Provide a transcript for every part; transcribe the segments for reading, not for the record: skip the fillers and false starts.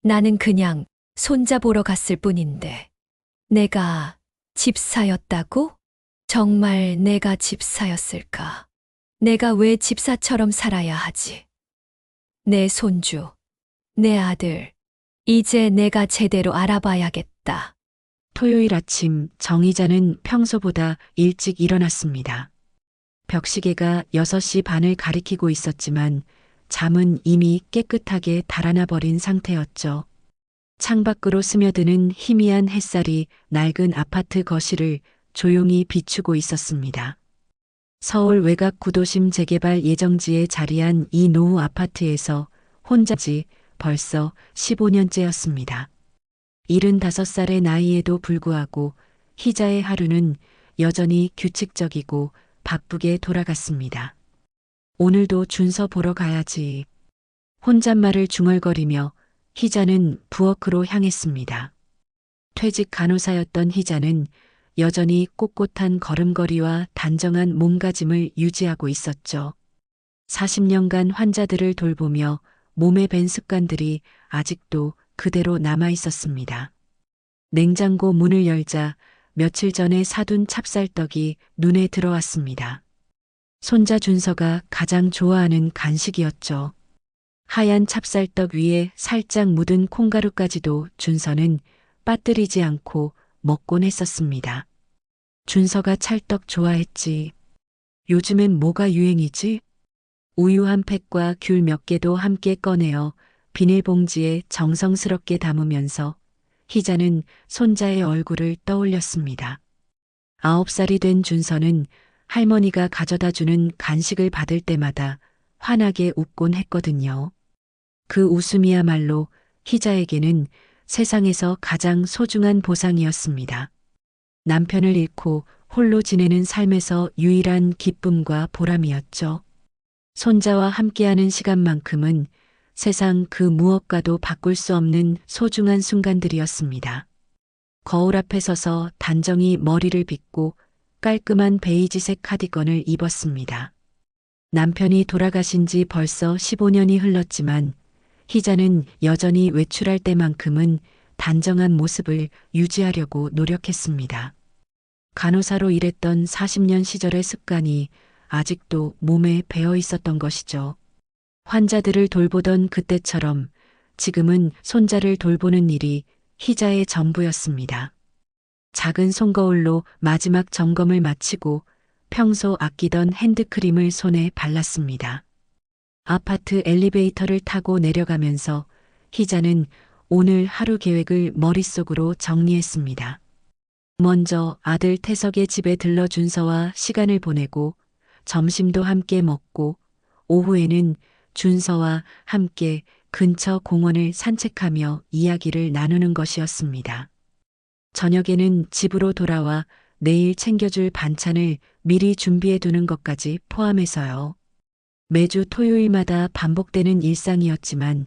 나는 그냥 손자 보러 갔을 뿐인데. 내가 집사였다고? 정말 내가 집사였을까? 내가 왜 집사처럼 살아야 하지? 내 손주, 내 아들, 이제 내가 제대로 알아봐야겠다. 토요일 아침 정의자는 평소보다 일찍 일어났습니다. 벽시계가 6시 반을 가리키고 있었지만 잠은 이미 깨끗하게 달아나 버린 상태였죠. 창밖으로 스며드는 희미한 햇살이 낡은 아파트 거실을 조용히 비추고 있었습니다. 서울 외곽 구도심 재개발 예정지에 자리한 이 노후 아파트에서 혼자지 벌써 15년째였습니다. 75살의 나이에도 불구하고 희자의 하루는 여전히 규칙적이고 바쁘게 돌아갔습니다. 오늘도 준서 보러 가야지. 혼잣말을 중얼거리며 희자는 부엌으로 향했습니다. 퇴직 간호사였던 희자는 여전히 꼿꼿한 걸음걸이와 단정한 몸가짐을 유지하고 있었죠. 40년간 환자들을 돌보며 몸에 밴 습관들이 아직도 그대로 남아 있었습니다. 냉장고 문을 열자 며칠 전에 사둔 찹쌀떡이 눈에 들어왔습니다. 손자 준서가 가장 좋아하는 간식이었죠. 하얀 찹쌀떡 위에 살짝 묻은 콩가루까지도 준서는 빠뜨리지 않고 먹곤 했었습니다. 준서가 찰떡 좋아했지. 요즘엔 뭐가 유행이지? 우유 한 팩과 귤 몇 개도 함께 꺼내어 비닐봉지에 정성스럽게 담으면서 희자는 손자의 얼굴을 떠올렸습니다. 9살이 된 준서는 할머니가 가져다 주는 간식을 받을 때마다 환하게 웃곤 했거든요. 그 웃음이야말로 희자에게는 세상에서 가장 소중한 보상이었습니다. 남편을 잃고 홀로 지내는 삶에서 유일한 기쁨과 보람이었죠. 손자와 함께하는 시간만큼은 세상 그 무엇과도 바꿀 수 없는 소중한 순간들이었습니다. 거울 앞에 서서 단정히 머리를 빗고 깔끔한 베이지색 카디건을 입었습니다. 남편이 돌아가신 지 벌써 15년이 흘렀지만 희자는 여전히 외출할 때만큼은 단정한 모습을 유지하려고 노력했습니다. 간호사로 일했던 40년 시절의 습관이 아직도 몸에 배어 있었던 것이죠. 환자들을 돌보던 그때처럼 지금은 손자를 돌보는 일이 희자의 전부였습니다. 작은 손거울로 마지막 점검을 마치고 평소 아끼던 핸드크림을 손에 발랐습니다. 아파트 엘리베이터를 타고 내려가면서 희자는 오늘 하루 계획을 머릿속으로 정리했습니다. 먼저 아들 태석의 집에 들러 준서와 시간을 보내고 점심도 함께 먹고 오후에는 준서와 함께 근처 공원을 산책하며 이야기를 나누는 것이었습니다. 저녁에는 집으로 돌아와 내일 챙겨줄 반찬을 미리 준비해 두는 것까지 포함해서요. 매주 토요일마다 반복되는 일상이었지만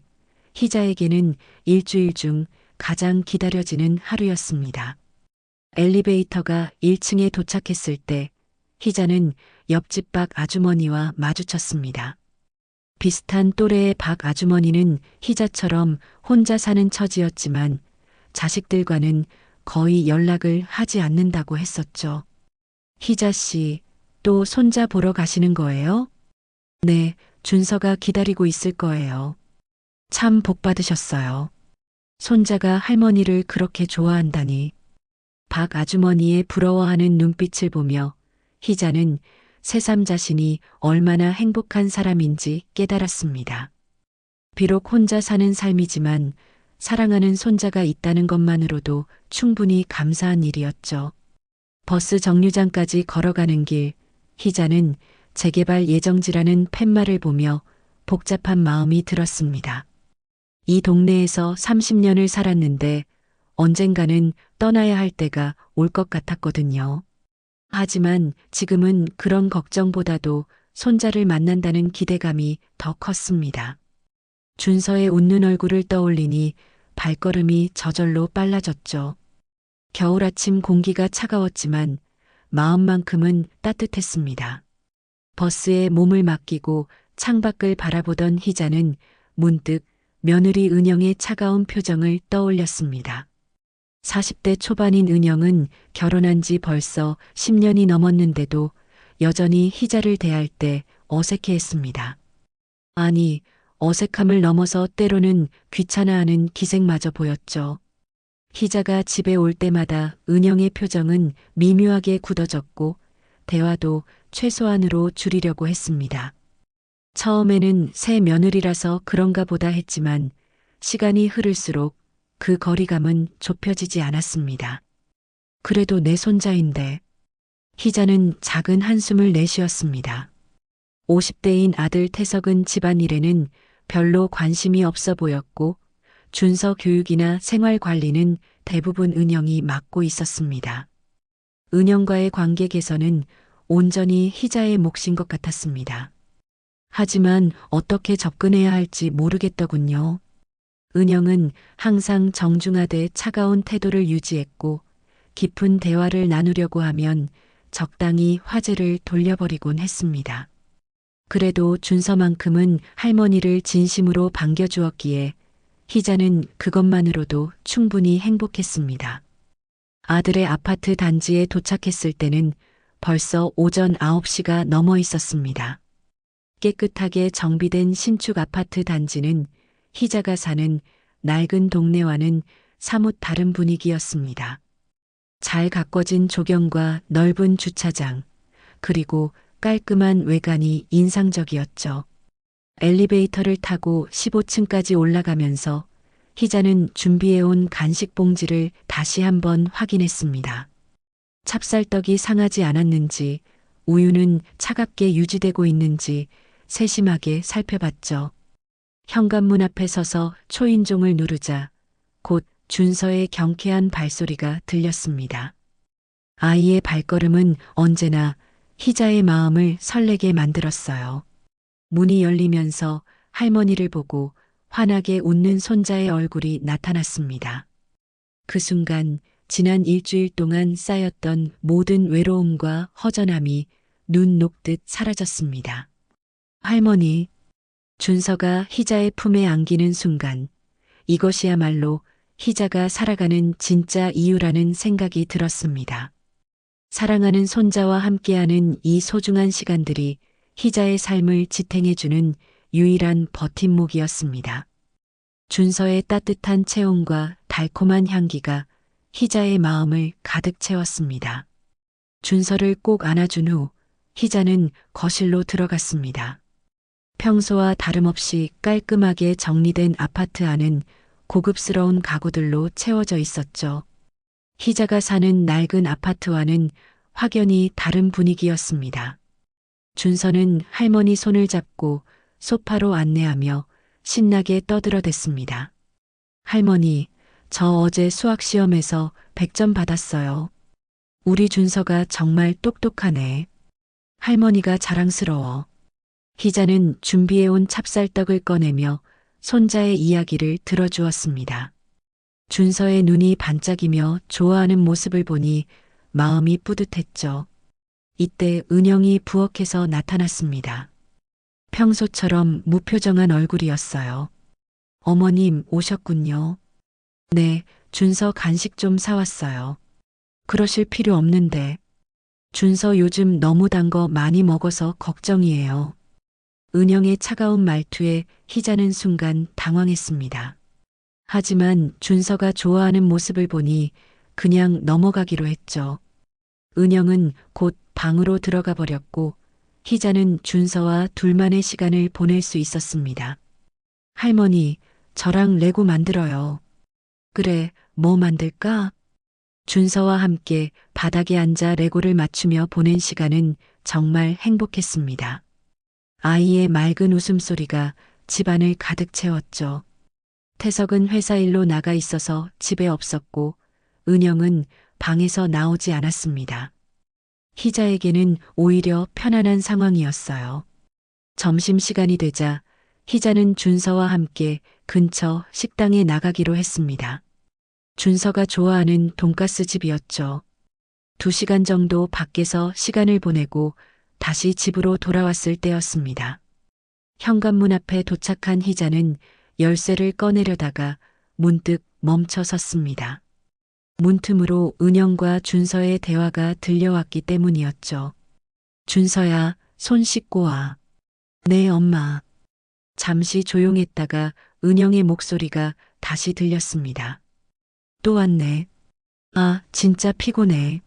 희자에게는 일주일 중 가장 기다려지는 하루였습니다. 엘리베이터가 1층에 도착했을 때 희자는 옆집 박 아주머니와 마주쳤습니다. 비슷한 또래의 박 아주머니는 희자처럼 혼자 사는 처지였지만 자식들과는 거의 연락을 하지 않는다고 했었죠. 희자 씨, 또 손자 보러 가시는 거예요? 네, 준서가 기다리고 있을 거예요. 참 복 받으셨어요. 손자가 할머니를 그렇게 좋아한다니. 박 아주머니의 부러워하는 눈빛을 보며 희자는 새삼 자신이 얼마나 행복한 사람인지 깨달았습니다. 비록 혼자 사는 삶이지만 사랑하는 손자가 있다는 것만으로도 충분히 감사한 일이었죠. 버스 정류장까지 걸어가는 길, 희자는 재개발 예정지라는 팻말을 보며 복잡한 마음이 들었습니다. 이 동네에서 30년을 살았는데 언젠가는 떠나야 할 때가 올 것 같았거든요. 하지만 지금은 그런 걱정보다도 손자를 만난다는 기대감이 더 컸습니다. 준서의 웃는 얼굴을 떠올리니 발걸음이 저절로 빨라졌죠. 겨울 아침 공기가 차가웠지만 마음만큼은 따뜻했습니다. 버스에 몸을 맡기고 창밖을 바라보던 희자는 문득 며느리 은영의 차가운 표정을 떠올렸습니다. 40대 초반인 은영은 결혼한 지 벌써 10년이 넘었는데도 여전히 희자를 대할 때 어색해했습니다. 아니, 어색함을 넘어서 때로는 귀찮아하는 기색마저 보였죠. 희자가 집에 올 때마다 은영의 표정은 미묘하게 굳어졌고 대화도 최소한으로 줄이려고 했습니다. 처음에는 새 며느리라서 그런가 보다 했지만 시간이 흐를수록 그 거리감은 좁혀지지 않았습니다. 그래도 내 손자인데. 희자는 작은 한숨을 내쉬었습니다. 50대인 아들 태석은 집안일에는 별로 관심이 없어 보였고 준서 교육이나 생활 관리는 대부분 은영이 맡고 있었습니다. 은영과의 관계 개선은 온전히 희자의 몫인 것 같았습니다. 하지만 어떻게 접근해야 할지 모르겠더군요. 은영은 항상 정중하되 차가운 태도를 유지했고 깊은 대화를 나누려고 하면 적당히 화제를 돌려버리곤 했습니다. 그래도 준서만큼은 할머니를 진심으로 반겨주었기에 희자는 그것만으로도 충분히 행복했습니다. 아들의 아파트 단지에 도착했을 때는 벌써 오전 9시가 넘어 있었습니다. 깨끗하게 정비된 신축 아파트 단지는 희자가 사는 낡은 동네와는 사뭇 다른 분위기였습니다. 잘 가꿔진 조경과 넓은 주차장, 그리고 깔끔한 외관이 인상적이었죠. 엘리베이터를 타고 15층까지 올라가면서 희자는 준비해온 간식 봉지를 다시 한번 확인했습니다. 찹쌀떡이 상하지 않았는지, 우유는 차갑게 유지되고 있는지 세심하게 살펴봤죠. 현관문 앞에 서서 초인종을 누르자 곧 준서의 경쾌한 발소리가 들렸습니다. 아이의 발걸음은 언제나 희자의 마음을 설레게 만들었어요. 문이 열리면서 할머니를 보고 환하게 웃는 손자의 얼굴이 나타났습니다. 그 순간 지난 일주일 동안 쌓였던 모든 외로움과 허전함이 눈 녹듯 사라졌습니다. 할머니, 준서가 희자의 품에 안기는 순간 이것이야말로 희자가 살아가는 진짜 이유라는 생각이 들었습니다. 사랑하는 손자와 함께하는 이 소중한 시간들이 희자의 삶을 지탱해주는 유일한 버팀목이었습니다. 준서의 따뜻한 체온과 달콤한 향기가 희자의 마음을 가득 채웠습니다. 준서를 꼭 안아준 후 희자는 거실로 들어갔습니다. 평소와 다름없이 깔끔하게 정리된 아파트 안은 고급스러운 가구들로 채워져 있었죠. 희자가 사는 낡은 아파트와는 확연히 다른 분위기였습니다. 준서는 할머니 손을 잡고 소파로 안내하며 신나게 떠들어댔습니다. 할머니, 저 어제 수학 시험에서 100점 받았어요. 우리 준서가 정말 똑똑하네. 할머니가 자랑스러워. 희자는 준비해온 찹쌀떡을 꺼내며 손자의 이야기를 들어주었습니다. 준서의 눈이 반짝이며 좋아하는 모습을 보니 마음이 뿌듯했죠. 이때 은영이 부엌에서 나타났습니다. 평소처럼 무표정한 얼굴이었어요. 어머님 오셨군요. 네, 준서 간식 좀 사왔어요. 그러실 필요 없는데. 준서 요즘 너무 단 거 많이 먹어서 걱정이에요. 은영의 차가운 말투에 희자는 순간 당황했습니다. 하지만 준서가 좋아하는 모습을 보니 그냥 넘어가기로 했죠. 은영은 곧 방으로 들어가 버렸고 희자는 준서와 둘만의 시간을 보낼 수 있었습니다. 할머니, 저랑 레고 만들어요. 그래, 뭐 만들까? 준서와 함께 바닥에 앉아 레고를 맞추며 보낸 시간은 정말 행복했습니다. 아이의 맑은 웃음소리가 집안을 가득 채웠죠. 태석은 회사 일로 나가 있어서 집에 없었고 은영은 방에서 나오지 않았습니다. 희자에게는 오히려 편안한 상황이었어요. 점심시간이 되자 희자는 준서와 함께 근처 식당에 나가기로 했습니다. 준서가 좋아하는 돈가스 집이었죠. 2시간 정도 밖에서 시간을 보내고 다시 집으로 돌아왔을 때였습니다. 현관문 앞에 도착한 희자는 열쇠를 꺼내려다가 문득 멈춰 섰습니다. 문틈으로 은영과 준서의 대화가 들려왔기 때문이었죠. 준서야, 손 씻고 와. 네, 엄마. 잠시 조용했다가 은영의 목소리가 다시 들렸습니다. 또 왔네. 아, 진짜 피곤해.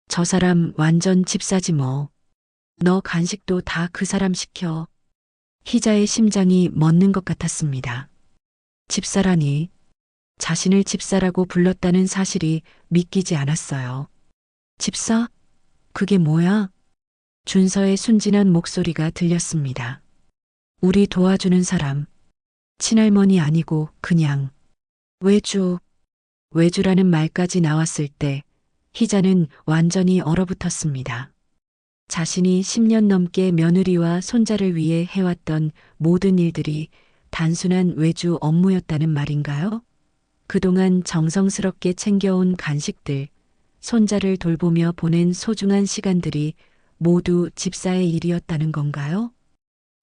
저 사람 완전 집사지 뭐. 너 간식도 다 그 사람 시켜. 희자의 심장이 멎는 것 같았습니다. 집사라니. 자신을 집사라고 불렀다는 사실이 믿기지 않았어요. 집사? 그게 뭐야? 준서의 순진한 목소리가 들렸습니다. 우리 도와주는 사람. 친할머니 아니고 그냥 외주. 외주라는 말까지 나왔을 때 희자는 완전히 얼어붙었습니다. 자신이 10년 넘게 며느리와 손자를 위해 해왔던 모든 일들이 단순한 외주 업무였다는 말인가요? 그동안 정성스럽게 챙겨온 간식들, 손자를 돌보며 보낸 소중한 시간들이 모두 집사의 일이었다는 건가요?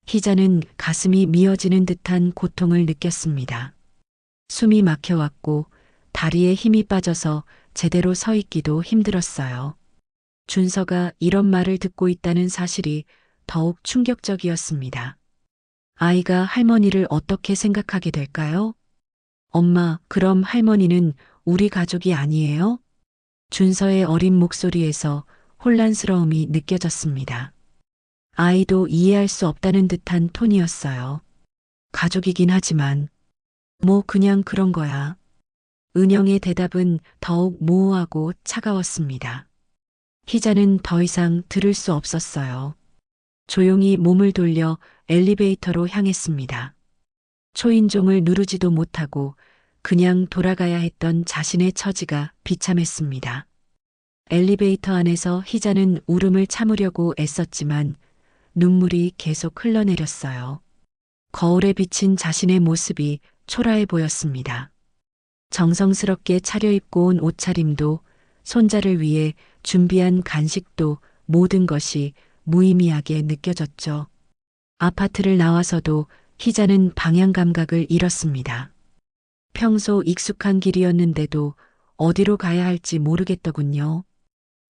희자는 가슴이 미어지는 듯한 고통을 느꼈습니다. 숨이 막혀왔고 다리에 힘이 빠져서 제대로 서 있기도 힘들었어요. 준서가 이런 말을 듣고 있다는 사실이 더욱 충격적이었습니다. 아이가 할머니를 어떻게 생각하게 될까요? 엄마, 그럼 할머니는 우리 가족이 아니에요? 준서의 어린 목소리에서 혼란스러움이 느껴졌습니다. 아이도 이해할 수 없다는 듯한 톤이었어요. 가족이긴 하지만, 뭐 그냥 그런 거야. 은영의 대답은 더욱 모호하고 차가웠습니다. 희자는 더 이상 들을 수 없었어요. 조용히 몸을 돌려 엘리베이터로 향했습니다. 초인종을 누르지도 못하고 그냥 돌아가야 했던 자신의 처지가 비참했습니다. 엘리베이터 안에서 희자는 울음을 참으려고 애썼지만 눈물이 계속 흘러내렸어요. 거울에 비친 자신의 모습이 초라해 보였습니다. 정성스럽게 차려입고 온 옷차림도 손자를 위해 준비한 간식도 모든 것이 무의미하게 느껴졌죠. 아파트를 나와서도 희자는 방향 감각을 잃었습니다. 평소 익숙한 길이었는데도 어디로 가야 할지 모르겠더군요.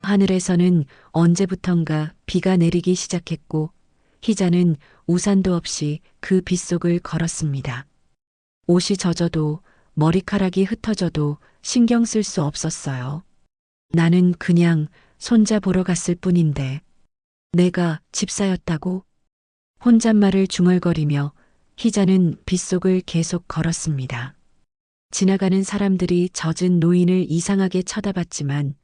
하늘에서는 언제부턴가 비가 내리기 시작했고 희자는 우산도 없이 그 빗속을 걸었습니다. 옷이 젖어도 머리카락이 흩어져도 신경 쓸 수 없었어요. 나는 그냥 손자 보러 갔을 뿐인데 내가 집사였다고? 혼잣말을 중얼거리며 희자는 빗속을 계속 걸었습니다. 지나가는 사람들이 젖은 노인을 이상하게 쳐다봤지만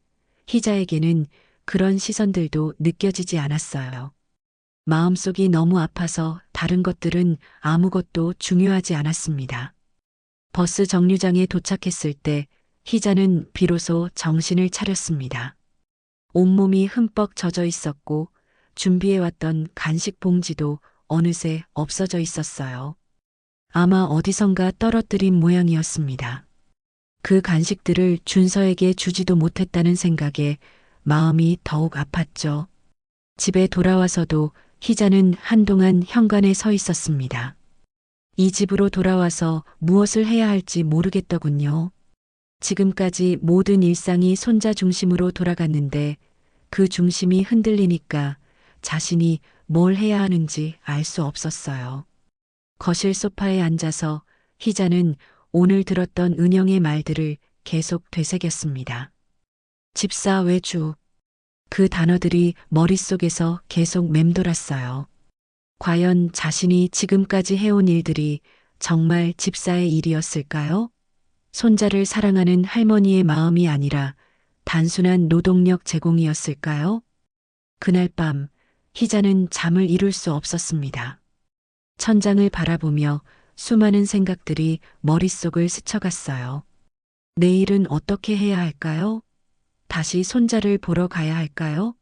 희자에게는 그런 시선들도 느껴지지 않았어요. 마음속이 너무 아파서 다른 것들은 아무것도 중요하지 않았습니다. 버스 정류장에 도착했을 때 희자는 비로소 정신을 차렸습니다. 온몸이 흠뻑 젖어 있었고 준비해왔던 간식 봉지도 어느새 없어져 있었어요. 아마 어디선가 떨어뜨린 모양이었습니다. 그 간식들을 준서에게 주지도 못했다는 생각에 마음이 더욱 아팠죠. 집에 돌아와서도 희자는 한동안 현관에 서 있었습니다. 이 집으로 돌아와서 무엇을 해야 할지 모르겠더군요. 지금까지 모든 일상이 손자 중심으로 돌아갔는데 그 중심이 흔들리니까 자신이 뭘 해야 하는지 알 수 없었어요. 거실 소파에 앉아서 희자는 오늘 들었던 은영의 말들을 계속 되새겼습니다. 집사 외주. 그 단어들이 머릿속에서 계속 맴돌았어요. 과연 자신이 지금까지 해온 일들이 정말 집사의 일이었을까요? 손자를 사랑하는 할머니의 마음이 아니라 단순한 노동력 제공이었을까요? 그날 밤 희자는 잠을 이룰 수 없었습니다. 천장을 바라보며 수많은 생각들이 머릿속을 스쳐갔어요. 내일은 어떻게 해야 할까요? 다시 손자를 보러 가야 할까요?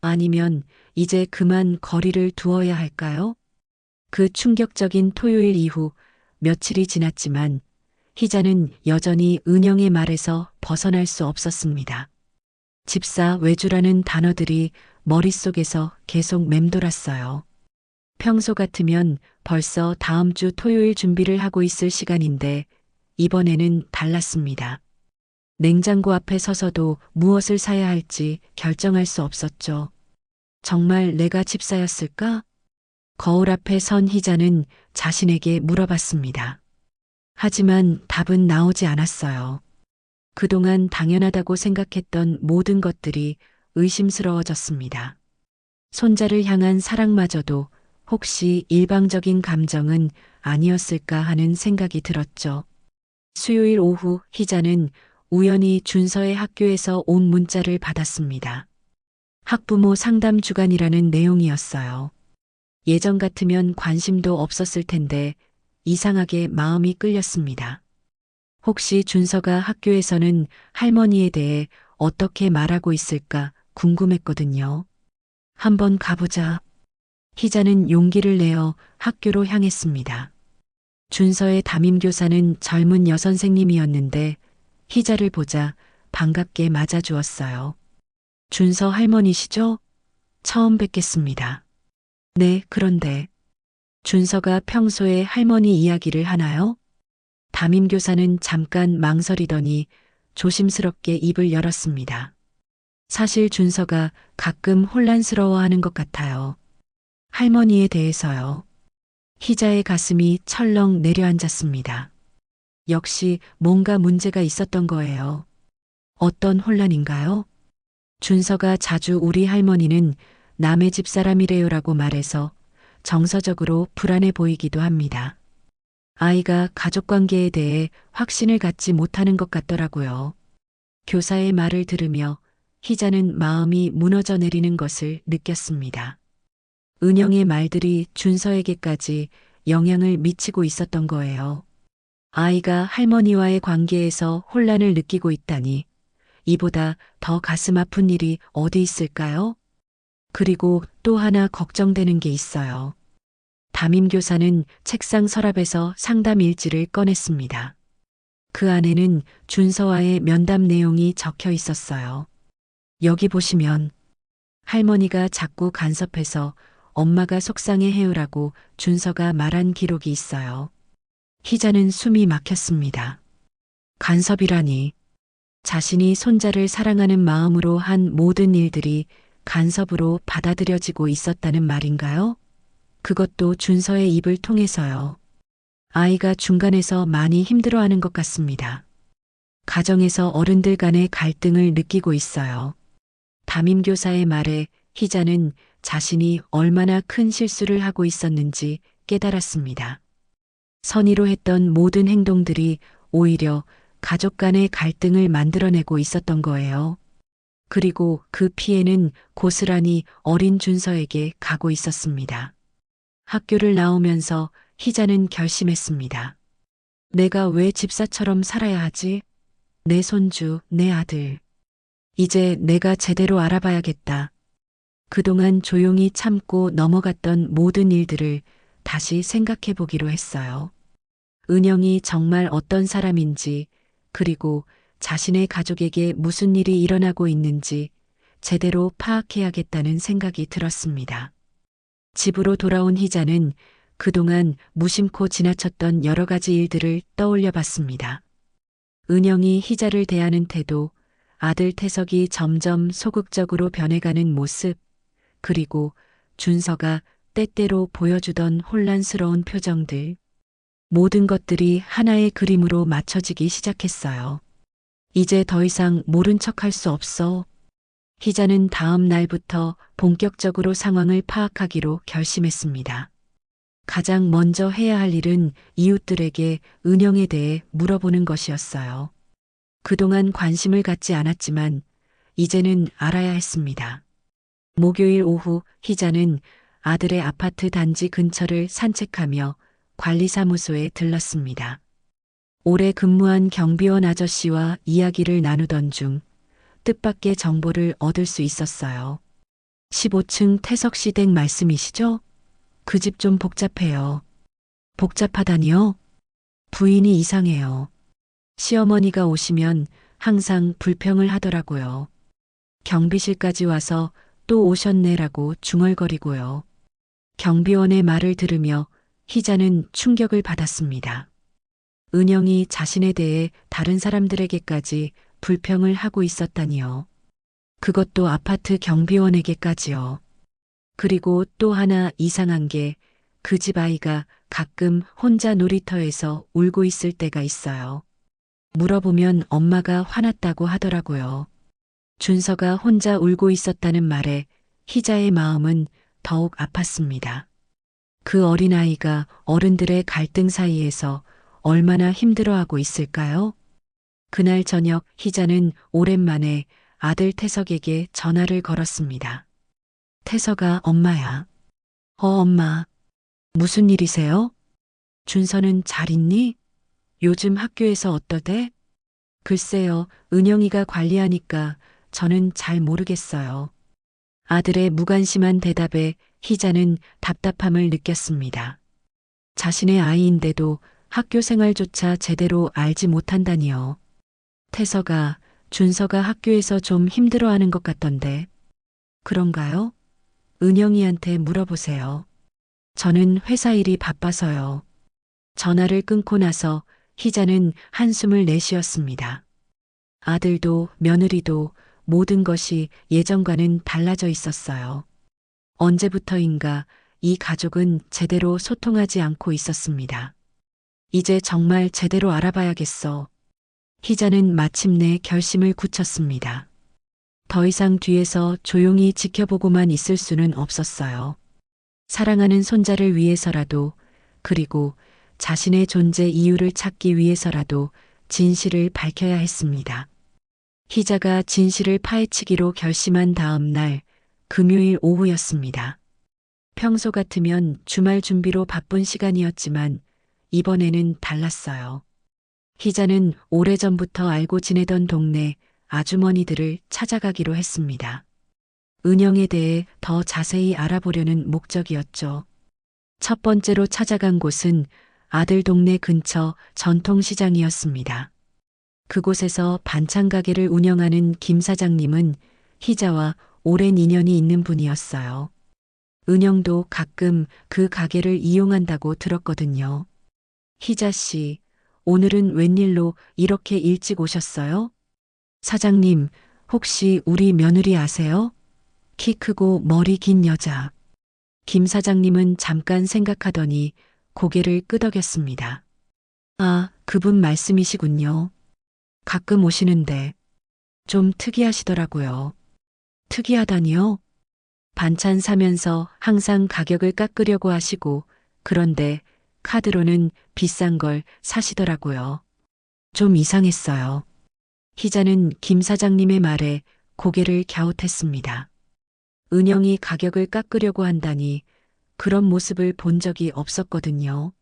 아니면 이제 그만 거리를 두어야 할까요? 그 충격적인 토요일 이후 며칠이 지났지만 희자는 여전히 은영의 말에서 벗어날 수 없었습니다. 집사 외주라는 단어들이 머릿속에서 계속 맴돌았어요. 평소 같으면 벌써 다음 주 토요일 준비를 하고 있을 시간인데 이번에는 달랐습니다. 냉장고 앞에 서서도 무엇을 사야 할지 결정할 수 없었죠. 정말 내가 집사였을까? 거울 앞에 선 희자는 자신에게 물어봤습니다. 하지만 답은 나오지 않았어요. 그동안 당연하다고 생각했던 모든 것들이 의심스러워졌습니다. 손자를 향한 사랑마저도 혹시 일방적인 감정은 아니었을까 하는 생각이 들었죠. 수요일 오후 희자는 우연히 준서의 학교에서 온 문자를 받았습니다. 학부모 상담 주간이라는 내용이었어요. 예전 같으면 관심도 없었을 텐데 이상하게 마음이 끌렸습니다. 혹시 준서가 학교에서는 할머니에 대해 어떻게 말하고 있을까 궁금했거든요. 한번 가보자. 희자는 용기를 내어 학교로 향했습니다. 준서의 담임교사는 젊은 여선생님이었는데 희자를 보자 반갑게 맞아주었어요. 준서 할머니시죠? 처음 뵙겠습니다. 네, 그런데 준서가 평소에 할머니 이야기를 하나요? 담임교사는 잠깐 망설이더니 조심스럽게 입을 열었습니다. 사실 준서가 가끔 혼란스러워하는 것 같아요. 할머니에 대해서요. 희자의 가슴이 철렁 내려앉았습니다. 역시 뭔가 문제가 있었던 거예요. 어떤 혼란인가요? 준서가 자주 우리 할머니는 남의 집 사람이래요라고 말해서 정서적으로 불안해 보이기도 합니다. 아이가 가족관계에 대해 확신을 갖지 못하는 것 같더라고요. 교사의 말을 들으며 희자는 마음이 무너져 내리는 것을 느꼈습니다. 은영의 말들이 준서에게까지 영향을 미치고 있었던 거예요. 아이가 할머니와의 관계에서 혼란을 느끼고 있다니 이보다 더 가슴 아픈 일이 어디 있을까요? 그리고 또 하나 걱정되는 게 있어요. 담임교사는 책상 서랍에서 상담 일지를 꺼냈습니다. 그 안에는 준서와의 면담 내용이 적혀 있었어요. 여기 보시면 할머니가 자꾸 간섭해서 엄마가 속상해 해요라고 준서가 말한 기록이 있어요. 희자는 숨이 막혔습니다. 간섭이라니. 자신이 손자를 사랑하는 마음으로 한 모든 일들이 간섭으로 받아들여지고 있었다는 말인가요? 그것도 준서의 입을 통해서요. 아이가 중간에서 많이 힘들어하는 것 같습니다. 가정에서 어른들 간의 갈등을 느끼고 있어요. 담임교사의 말에 희자는 자신이 얼마나 큰 실수를 하고 있었는지 깨달았습니다. 선의로 했던 모든 행동들이 오히려 가족 간의 갈등을 만들어내고 있었던 거예요. 그리고 그 피해는 고스란히 어린 준서에게 가고 있었습니다. 학교를 나오면서 희자는 결심했습니다. 내가 왜 집사처럼 살아야 하지? 내 손주, 내 아들. 이제 내가 제대로 알아봐야겠다. 그동안 조용히 참고 넘어갔던 모든 일들을 다시 생각해 보기로 했어요. 은영이 정말 어떤 사람인지, 그리고 자신의 가족에게 무슨 일이 일어나고 있는지 제대로 파악해야겠다는 생각이 들었습니다. 집으로 돌아온 희자는 그동안 무심코 지나쳤던 여러 가지 일들을 떠올려 봤습니다. 은영이 희자를 대하는 태도, 아들 태석이 점점 소극적으로 변해가는 모습, 그리고 준서가 때때로 보여주던 혼란스러운 표정들, 모든 것들이 하나의 그림으로 맞춰지기 시작했어요. 이제 더 이상 모른 척할 수 없어. 희자는 다음 날부터 본격적으로 상황을 파악하기로 결심했습니다. 가장 먼저 해야 할 일은 이웃들에게 은영에 대해 물어보는 것이었어요. 그동안 관심을 갖지 않았지만 이제는 알아야 했습니다. 목요일 오후 희자는 아들의 아파트 단지 근처를 산책하며 관리사무소에 들렀습니다. 오래 근무한 경비원 아저씨와 이야기를 나누던 중 뜻밖의 정보를 얻을 수 있었어요. 15층 태석 씨 댁 말씀이시죠? 그 집 좀 복잡해요. 복잡하다니요? 부인이 이상해요. 시어머니가 오시면 항상 불평을 하더라고요. 경비실까지 와서 또 오셨네라고 중얼거리고요. 경비원의 말을 들으며 희자는 충격을 받았습니다. 은영이 자신에 대해 다른 사람들에게까지 불평을 하고 있었다니요. 그것도 아파트 경비원에게까지요. 그리고 또 하나 이상한 게 그 집 아이가 가끔 혼자 놀이터에서 울고 있을 때가 있어요. 물어보면 엄마가 화났다고 하더라고요. 준서가 혼자 울고 있었다는 말에 희자의 마음은 더욱 아팠습니다. 그 어린아이가 어른들의 갈등 사이에서 얼마나 힘들어하고 있을까요? 그날 저녁 희자는 오랜만에 아들 태석에게 전화를 걸었습니다. 태석아, 엄마야. 엄마. 무슨 일이세요? 준서는 잘 있니? 요즘 학교에서 어떠대? 글쎄요, 은영이가 관리하니까 저는 잘 모르겠어요. 아들의 무관심한 대답에 희자는 답답함을 느꼈습니다. 자신의 아이인데도 학교 생활조차 제대로 알지 못한다니요. 태서가, 준서가 학교에서 좀 힘들어하는 것 같던데. 그런가요? 은영이한테 물어보세요. 저는 회사 일이 바빠서요. 전화를 끊고 나서 희자는 한숨을 내쉬었습니다. 아들도 며느리도 모든 것이 예전과는 달라져 있었어요. 언제부터인가 이 가족은 제대로 소통하지 않고 있었습니다. 이제 정말 제대로 알아봐야겠어. 희자는 마침내 결심을 굳혔습니다. 더 이상 뒤에서 조용히 지켜보고만 있을 수는 없었어요. 사랑하는 손자를 위해서라도, 그리고 자신의 존재 이유를 찾기 위해서라도 진실을 밝혀야 했습니다. 희자가 진실을 파헤치기로 결심한 다음 날, 금요일 오후였습니다. 평소 같으면 주말 준비로 바쁜 시간이었지만 이번에는 달랐어요. 희자는 오래전부터 알고 지내던 동네 아주머니들을 찾아가기로 했습니다. 은영에 대해 더 자세히 알아보려는 목적이었죠. 첫 번째로 찾아간 곳은 아들 동네 근처 전통시장이었습니다. 그곳에서 반찬 가게를 운영하는 김 사장님은 희자와 오랜 인연이 있는 분이었어요. 은영도 가끔 그 가게를 이용한다고 들었거든요. 희자 씨, 오늘은 웬일로 이렇게 일찍 오셨어요? 사장님, 혹시 우리 며느리 아세요? 키 크고 머리 긴 여자. 김 사장님은 잠깐 생각하더니 고개를 끄덕였습니다. 아, 그분 말씀이시군요. 가끔 오시는데 좀 특이하시더라고요. 특이하다니요? 반찬 사면서 항상 가격을 깎으려고 하시고, 그런데 카드로는 비싼 걸 사시더라고요. 좀 이상했어요. 희자는 김 사장님의 말에 고개를 갸웃했습니다. 은영이 가격을 깎으려고 한다니 그런 모습을 본 적이 없었거든요.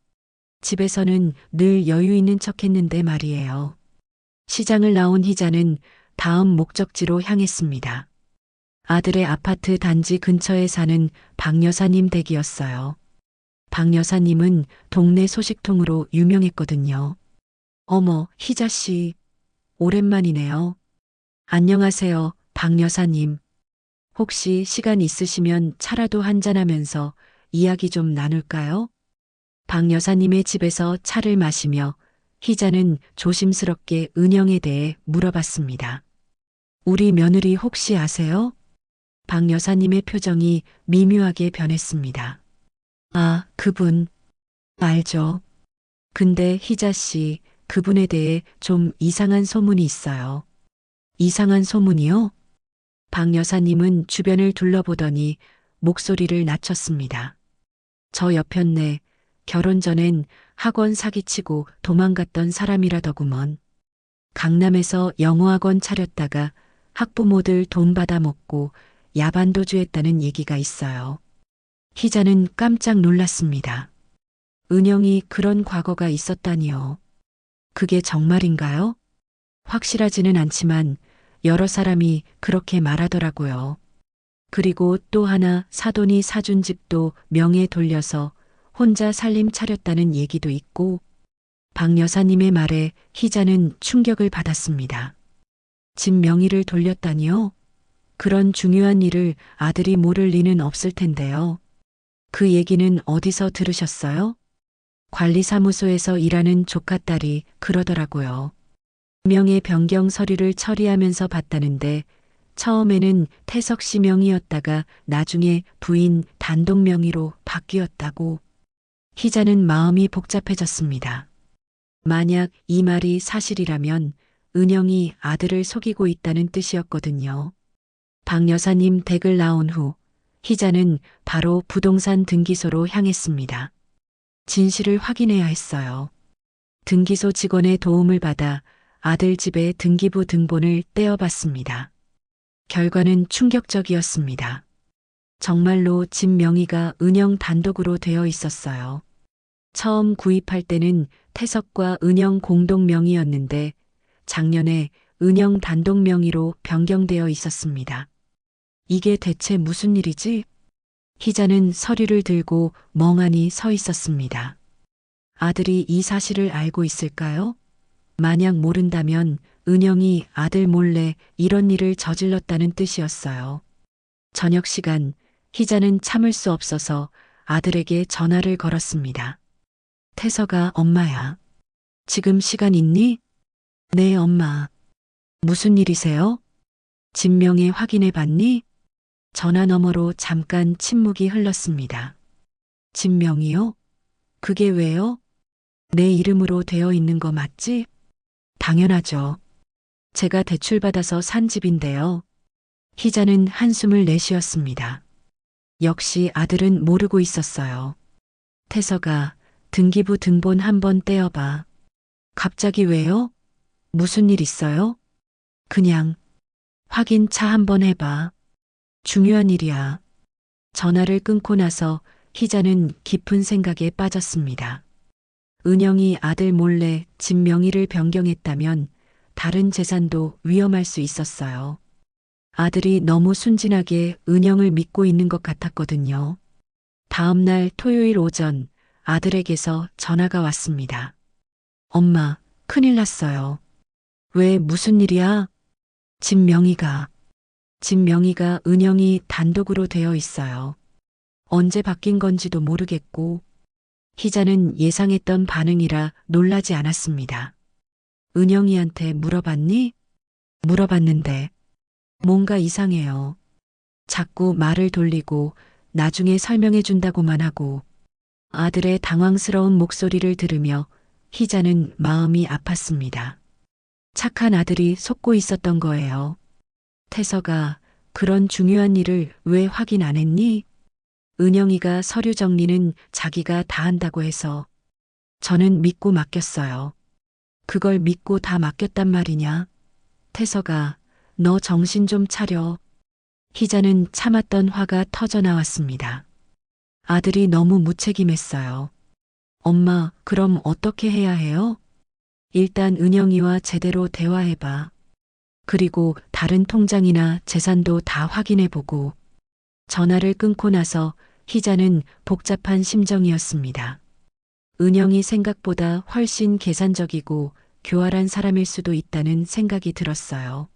집에서는 늘 여유 있는 척 했는데 말이에요. 시장을 나온 희자는 다음 목적지로 향했습니다. 아들의 아파트 단지 근처에 사는 박 여사님 댁이었어요. 박 여사님은 동네 소식통으로 유명했거든요. 어머, 희자 씨, 오랜만이네요. 안녕하세요, 박 여사님. 혹시 시간 있으시면 차라도 한잔하면서 이야기 좀 나눌까요? 박 여사님의 집에서 차를 마시며 희자는 조심스럽게 은영에 대해 물어봤습니다. 우리 며느리 혹시 아세요? 박 여사님의 표정이 미묘하게 변했습니다. 아, 그분. 알죠. 근데 희자 씨, 그분에 대해 좀 이상한 소문이 있어요. 이상한 소문이요? 박 여사님은 주변을 둘러보더니 목소리를 낮췄습니다. 저 여편네, 결혼 전엔 학원 사기치고 도망갔던 사람이라더구먼. 강남에서 영어학원 차렸다가 학부모들 돈 받아먹고 야반도주했다는 얘기가 있어요. 희자는 깜짝 놀랐습니다. 은영이 그런 과거가 있었다니요. 그게 정말인가요? 확실하지는 않지만 여러 사람이 그렇게 말하더라고요. 그리고 또 하나 사돈이 사준 집도 명예 돌려서 혼자 살림 차렸다는 얘기도 있고, 박 여사님의 말에 희자는 충격을 받았습니다. 집 명의를 돌렸다니요? 그런 중요한 일을 아들이 모를 리는 없을 텐데요. 그 얘기는 어디서 들으셨어요? 관리사무소에서 일하는 조카딸이 그러더라고요. 명의 변경 서류를 처리하면서 봤다는데 처음에는 태석 씨 명의였다가 나중에 부인 단독 명의로 바뀌었다고. 희자는 마음이 복잡해졌습니다. 만약 이 말이 사실이라면 은영이 아들을 속이고 있다는 뜻이었거든요. 박 여사님 댁을 나온 후 희자는 바로 부동산 등기소로 향했습니다. 진실을 확인해야 했어요. 등기소 직원의 도움을 받아 아들 집의 등기부 등본을 떼어봤습니다. 결과는 충격적이었습니다. 정말로 집 명의가 은영 단독으로 되어 있었어요. 처음 구입할 때는 태석과 은영 공동 명의였는데 작년에 은영 단독 명의로 변경되어 있었습니다. 이게 대체 무슨 일이지? 희자는 서류를 들고 멍하니 서 있었습니다. 아들이 이 사실을 알고 있을까요? 만약 모른다면 은영이 아들 몰래 이런 일을 저질렀다는 뜻이었어요. 저녁 시간, 희자는 참을 수 없어서 아들에게 전화를 걸었습니다. 태서가 엄마야. 지금 시간 있니? 네, 엄마. 무슨 일이세요? 진명에 확인해 봤니? 전화 너머로 잠깐 침묵이 흘렀습니다. 진명이요? 그게 왜요? 내 이름으로 되어 있는 거 맞지? 당연하죠. 제가 대출받아서 산 집인데요. 희자는 한숨을 내쉬었습니다. 역시 아들은 모르고 있었어요. 태서가 등기부 등본 한번 떼어봐. 갑자기 왜요? 무슨 일 있어요? 그냥 확인차 한번 해봐. 중요한 일이야. 전화를 끊고 나서 희자는 깊은 생각에 빠졌습니다. 은영이 아들 몰래 집 명의를 변경했다면 다른 재산도 위험할 수 있었어요. 아들이 너무 순진하게 은영을 믿고 있는 것 같았거든요. 다음 날 토요일 오전 아들에게서 전화가 왔습니다. 엄마, 큰일 났어요. 왜 무슨 일이야? 집 명의가 은영이 단독으로 되어 있어요. 언제 바뀐 건지도 모르겠고. 희자는 예상했던 반응이라 놀라지 않았습니다. 은영이한테 물어봤니? 물어봤는데 뭔가 이상해요. 자꾸 말을 돌리고 나중에 설명해 준다고만 하고. 아들의 당황스러운 목소리를 들으며 희자는 마음이 아팠습니다. 착한 아들이 속고 있었던 거예요. 태서가 그런 중요한 일을 왜 확인 안 했니? 은영이가 서류 정리는 자기가 다 한다고 해서 저는 믿고 맡겼어요. 그걸 믿고 다 맡겼단 말이냐? 태서가 너 정신 좀 차려. 희자는 참았던 화가 터져 나왔습니다. 아들이 너무 무책임했어요. 엄마, 그럼 어떻게 해야 해요? 일단 은영이와 제대로 대화해봐. 그리고 다른 통장이나 재산도 다 확인해보고. 전화를 끊고 나서 희자는 복잡한 심정이었습니다. 은영이 생각보다 훨씬 계산적이고 교활한 사람일 수도 있다는 생각이 들었어요.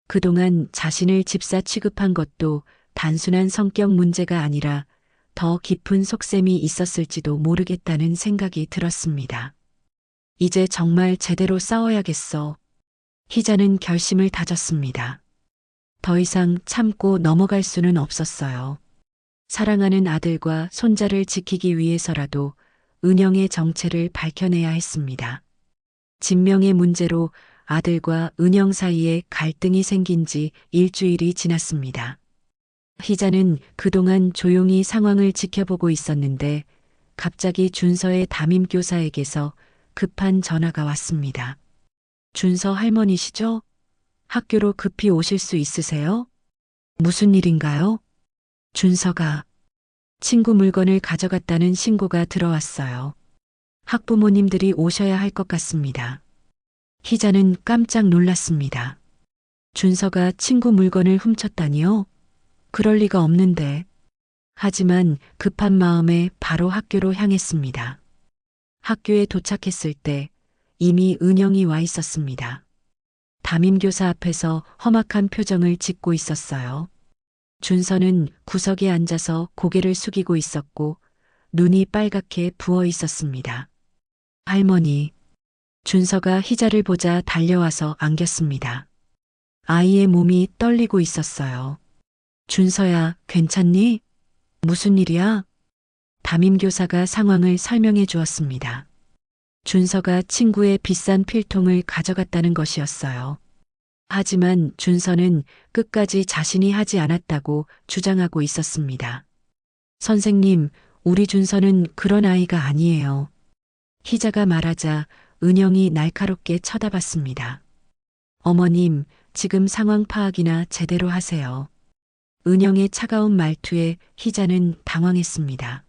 그동안 자신을 집사 취급한 것도 단순한 성격 문제가 아니라 더 깊은 속셈이 있었을지도 모르겠다는 생각이 들었습니다. 이제 정말 제대로 싸워야겠어. 희자는 결심을 다졌습니다. 더 이상 참고 넘어갈 수는 없었어요. 사랑하는 아들과 손자를 지키기 위해서라도 은영의 정체를 밝혀내야 했습니다. 진명의 문제로 아들과 은영 사이에 갈등이 생긴 지 일주일이 지났습니다. 희자는 그동안 조용히 상황을 지켜보고 있었는데 갑자기 준서의 담임교사에게서 급한 전화가 왔습니다. 준서 할머니시죠? 학교로 급히 오실 수 있으세요? 무슨 일인가요? 준서가 친구 물건을 가져갔다는 신고가 들어왔어요. 학부모님들이 오셔야 할 것 같습니다. 희자는 깜짝 놀랐습니다. 준서가 친구 물건을 훔쳤다니요? 그럴 리가 없는데. 하지만 급한 마음에 바로 학교로 향했습니다. 학교에 도착했을 때 이미 은영이 와 있었습니다. 담임교사 앞에서 험악한 표정을 짓고 있었어요. 준서는 구석에 앉아서 고개를 숙이고 있었고 눈이 빨갛게 부어 있었습니다. 할머니, 준서가 희자를 보자 달려와서 안겼습니다. 아이의 몸이 떨리고 있었어요. 준서야, 괜찮니? 무슨 일이야? 담임교사가 상황을 설명해 주었습니다. 준서가 친구의 비싼 필통을 가져갔다는 것이었어요. 하지만 준서는 끝까지 자신이 하지 않았다고 주장하고 있었습니다. 선생님, 우리 준서는 그런 아이가 아니에요. 희자가 말하자 은영이 날카롭게 쳐다봤습니다. 어머님, 지금 상황 파악이나 제대로 하세요. 은영의 차가운 말투에 희자는 당황했습니다.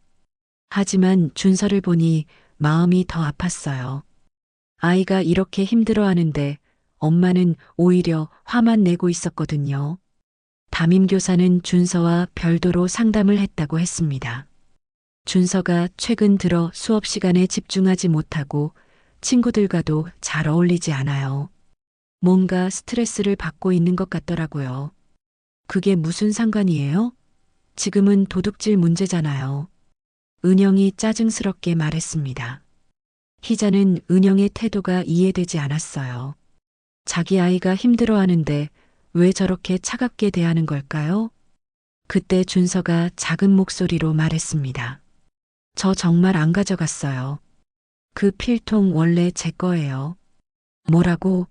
하지만 준서를 보니 마음이 더 아팠어요. 아이가 이렇게 힘들어하는데 엄마는 오히려 화만 내고 있었거든요. 담임교사는 준서와 별도로 상담을 했다고 했습니다. 준서가 최근 들어 수업 시간에 집중하지 못하고 친구들과도 잘 어울리지 않아요. 뭔가 스트레스를 받고 있는 것 같더라고요. 그게 무슨 상관이에요? 지금은 도둑질 문제잖아요. 은영이 짜증스럽게 말했습니다. 희자는 은영의 태도가 이해되지 않았어요. 자기 아이가 힘들어하는데 왜 저렇게 차갑게 대하는 걸까요? 그때 준서가 작은 목소리로 말했습니다. 저 정말 안 가져갔어요. 그 필통 원래 제 거예요. 뭐라고?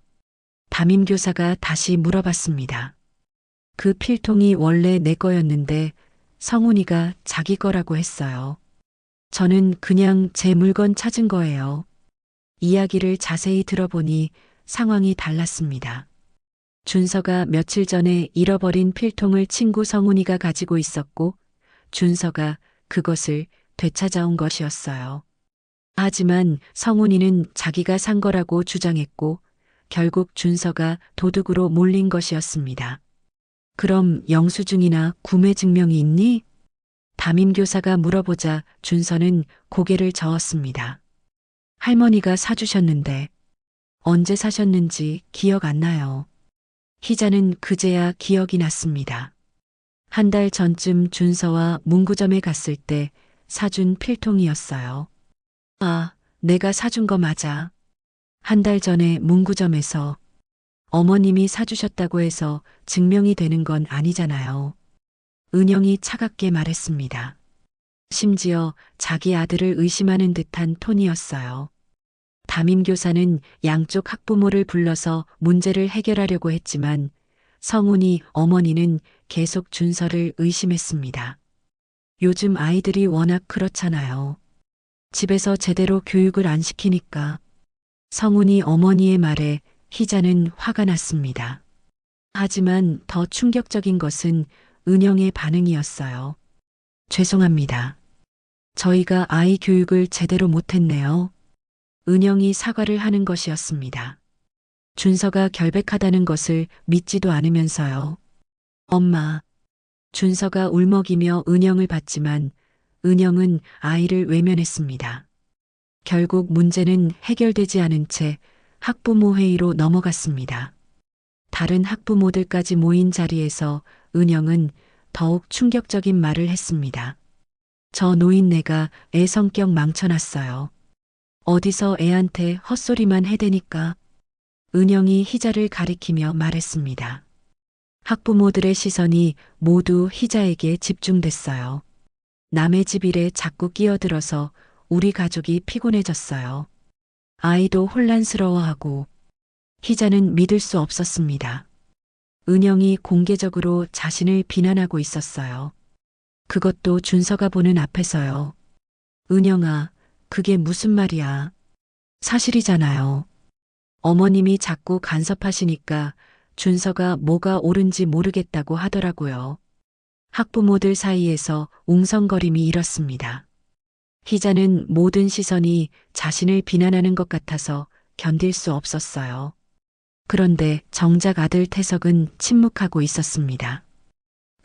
담임교사가 다시 물어봤습니다. 그 필통이 원래 내 거였는데 성훈이가 자기 거라고 했어요. 저는 그냥 제 물건 찾은 거예요. 이야기를 자세히 들어보니 상황이 달랐습니다. 준서가 며칠 전에 잃어버린 필통을 친구 성훈이가 가지고 있었고 준서가 그것을 되찾아온 것이었어요. 하지만 성훈이는 자기가 산 거라고 주장했고 결국 준서가 도둑으로 몰린 것이었습니다. 그럼 영수증이나 구매 증명이 있니? 담임교사가 물어보자 준서는 고개를 저었습니다. 할머니가 사주셨는데 언제 사셨는지 기억 안 나요. 희자는 그제야 기억이 났습니다. 한 달 전쯤 준서와 문구점에 갔을 때 사준 필통이었어요. 아, 내가 사준 거 맞아. 한 달 전에 문구점에서 어머님이 사주셨다고 해서 증명이 되는 건 아니잖아요. 은영이 차갑게 말했습니다. 심지어 자기 아들을 의심하는 듯한 톤이었어요. 담임교사는 양쪽 학부모를 불러서 문제를 해결하려고 했지만 성훈이 어머니는 계속 준서를 의심했습니다. 요즘 아이들이 워낙 그렇잖아요. 집에서 제대로 교육을 안 시키니까. 성훈이 어머니의 말에 희자는 화가 났습니다. 하지만 더 충격적인 것은 은영의 반응이었어요. 죄송합니다. 저희가 아이 교육을 제대로 못했네요. 은영이 사과를 하는 것이었습니다. 준서가 결백하다는 것을 믿지도 않으면서요. 엄마. 준서가 울먹이며 은영을 봤지만 은영은 아이를 외면했습니다. 결국 문제는 해결되지 않은 채 학부모 회의로 넘어갔습니다. 다른 학부모들까지 모인 자리에서 은영은 더욱 충격적인 말을 했습니다. 저 노인네가 애 성격 망쳐놨어요. 어디서 애한테 헛소리만 해대니까. 은영이 희자를 가리키며 말했습니다. 학부모들의 시선이 모두 희자에게 집중됐어요. 남의 집 일에 자꾸 끼어들어서 우리 가족이 피곤해졌어요. 아이도 혼란스러워하고 희자는 믿을 수 없었습니다. 은영이 공개적으로 자신을 비난하고 있었어요. 그것도 준서가 보는 앞에서요. 은영아, 그게 무슨 말이야. 사실이잖아요. 어머님이 자꾸 간섭하시니까 준서가 뭐가 옳은지 모르겠다고 하더라고요. 학부모들 사이에서 웅성거림이 일었습니다. 희자는 모든 시선이 자신을 비난하는 것 같아서 견딜 수 없었어요. 그런데 정작 아들 태석은 침묵하고 있었습니다.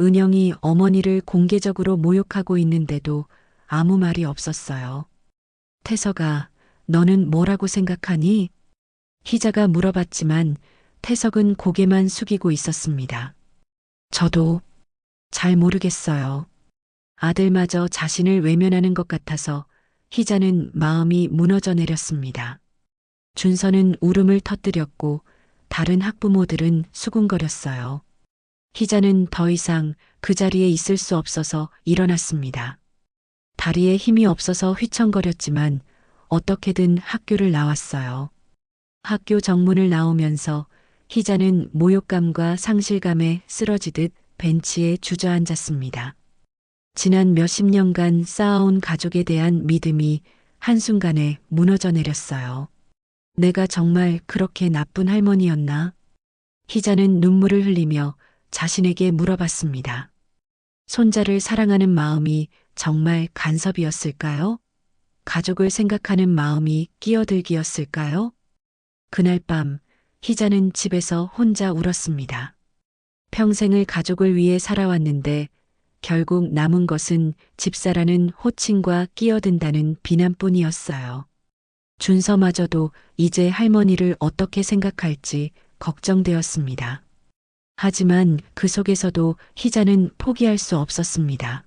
은영이 어머니를 공개적으로 모욕하고 있는데도 아무 말이 없었어요. 태석아, 너는 뭐라고 생각하니? 희자가 물어봤지만 태석은 고개만 숙이고 있었습니다. 저도 잘 모르겠어요. 아들마저 자신을 외면하는 것 같아서 희자는 마음이 무너져 내렸습니다. 준서는 울음을 터뜨렸고 다른 학부모들은 수군거렸어요. 희자는 더 이상 그 자리에 있을 수 없어서 일어났습니다. 다리에 힘이 없어서 휘청거렸지만 어떻게든 학교를 나왔어요. 학교 정문을 나오면서 희자는 모욕감과 상실감에 쓰러지듯 벤치에 주저앉았습니다. 지난 몇십 년간 쌓아온 가족에 대한 믿음이 한순간에 무너져 내렸어요. 내가 정말 그렇게 나쁜 할머니였나? 희자는 눈물을 흘리며 자신에게 물어봤습니다. 손자를 사랑하는 마음이 정말 간섭이었을까요? 가족을 생각하는 마음이 끼어들기였을까요? 그날 밤 희자는 집에서 혼자 울었습니다. 평생을 가족을 위해 살아왔는데 결국 남은 것은 집사라는 호칭과 끼어든다는 비난뿐이었어요. 준서마저도 이제 할머니를 어떻게 생각할지 걱정되었습니다. 하지만 그 속에서도 희자는 포기할 수 없었습니다.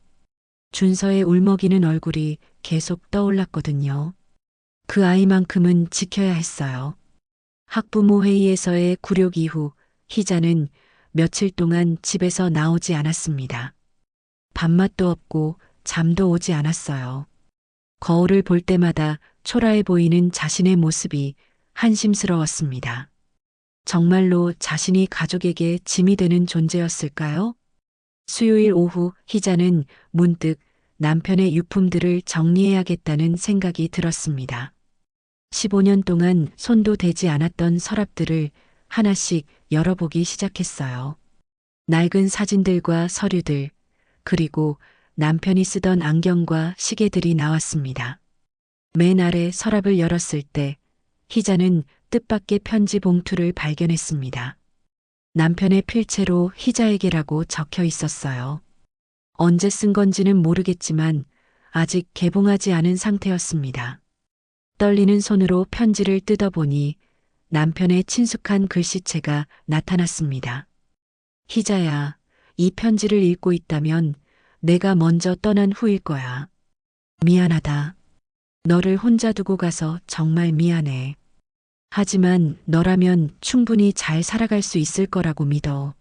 준서의 울먹이는 얼굴이 계속 떠올랐거든요. 그 아이만큼은 지켜야 했어요. 학부모 회의에서의 굴욕 이후 희자는 며칠 동안 집에서 나오지 않았습니다. 밥맛도 없고 잠도 오지 않았어요. 거울을 볼 때마다 초라해 보이는 자신의 모습이 한심스러웠습니다. 정말로 자신이 가족에게 짐이 되는 존재였을까요? 수요일 오후 희자는 문득 남편의 유품들을 정리해야겠다는 생각이 들었습니다. 15년 동안 손도 대지 않았던 서랍들을 하나씩 열어보기 시작했어요. 낡은 사진들과 서류들, 그리고 남편이 쓰던 안경과 시계들이 나왔습니다. 맨 아래 서랍을 열었을 때 희자는 뜻밖의 편지 봉투를 발견했습니다. 남편의 필체로 희자에게라고 적혀 있었어요. 언제 쓴 건지는 모르겠지만 아직 개봉하지 않은 상태였습니다. 떨리는 손으로 편지를 뜯어보니 남편의 친숙한 글씨체가 나타났습니다. 희자야, 이 편지를 읽고 있다면 내가 먼저 떠난 후일 거야. 미안하다. 너를 혼자 두고 가서 정말 미안해. 하지만 너라면 충분히 잘 살아갈 수 있을 거라고 믿어.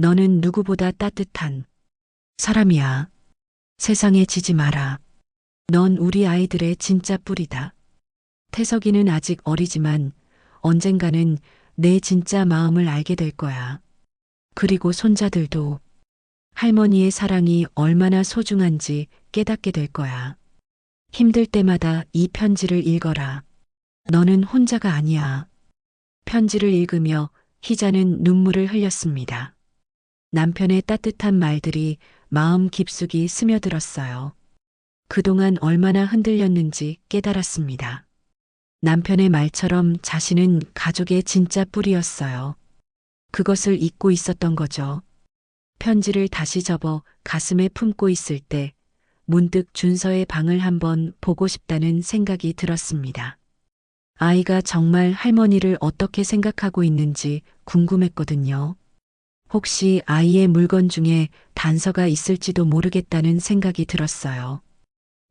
너는 누구보다 따뜻한 사람이야. 세상에 지지 마라. 넌 우리 아이들의 진짜 뿌리다. 태석이는 아직 어리지만 언젠가는 내 진짜 마음을 알게 될 거야. 그리고 손자들도 할머니의 사랑이 얼마나 소중한지 깨닫게 될 거야. 힘들 때마다 이 편지를 읽어라. 너는 혼자가 아니야. 편지를 읽으며 희자는 눈물을 흘렸습니다. 남편의 따뜻한 말들이 마음 깊숙이 스며들었어요. 그동안 얼마나 흔들렸는지 깨달았습니다. 남편의 말처럼 자신은 가족의 진짜 뿌리였어요. 그것을 잊고 있었던 거죠. 편지를 다시 접어 가슴에 품고 있을 때 문득 준서의 방을 한번 보고 싶다는 생각이 들었습니다. 아이가 정말 할머니를 어떻게 생각하고 있는지 궁금했거든요. 혹시 아이의 물건 중에 단서가 있을지도 모르겠다는 생각이 들었어요.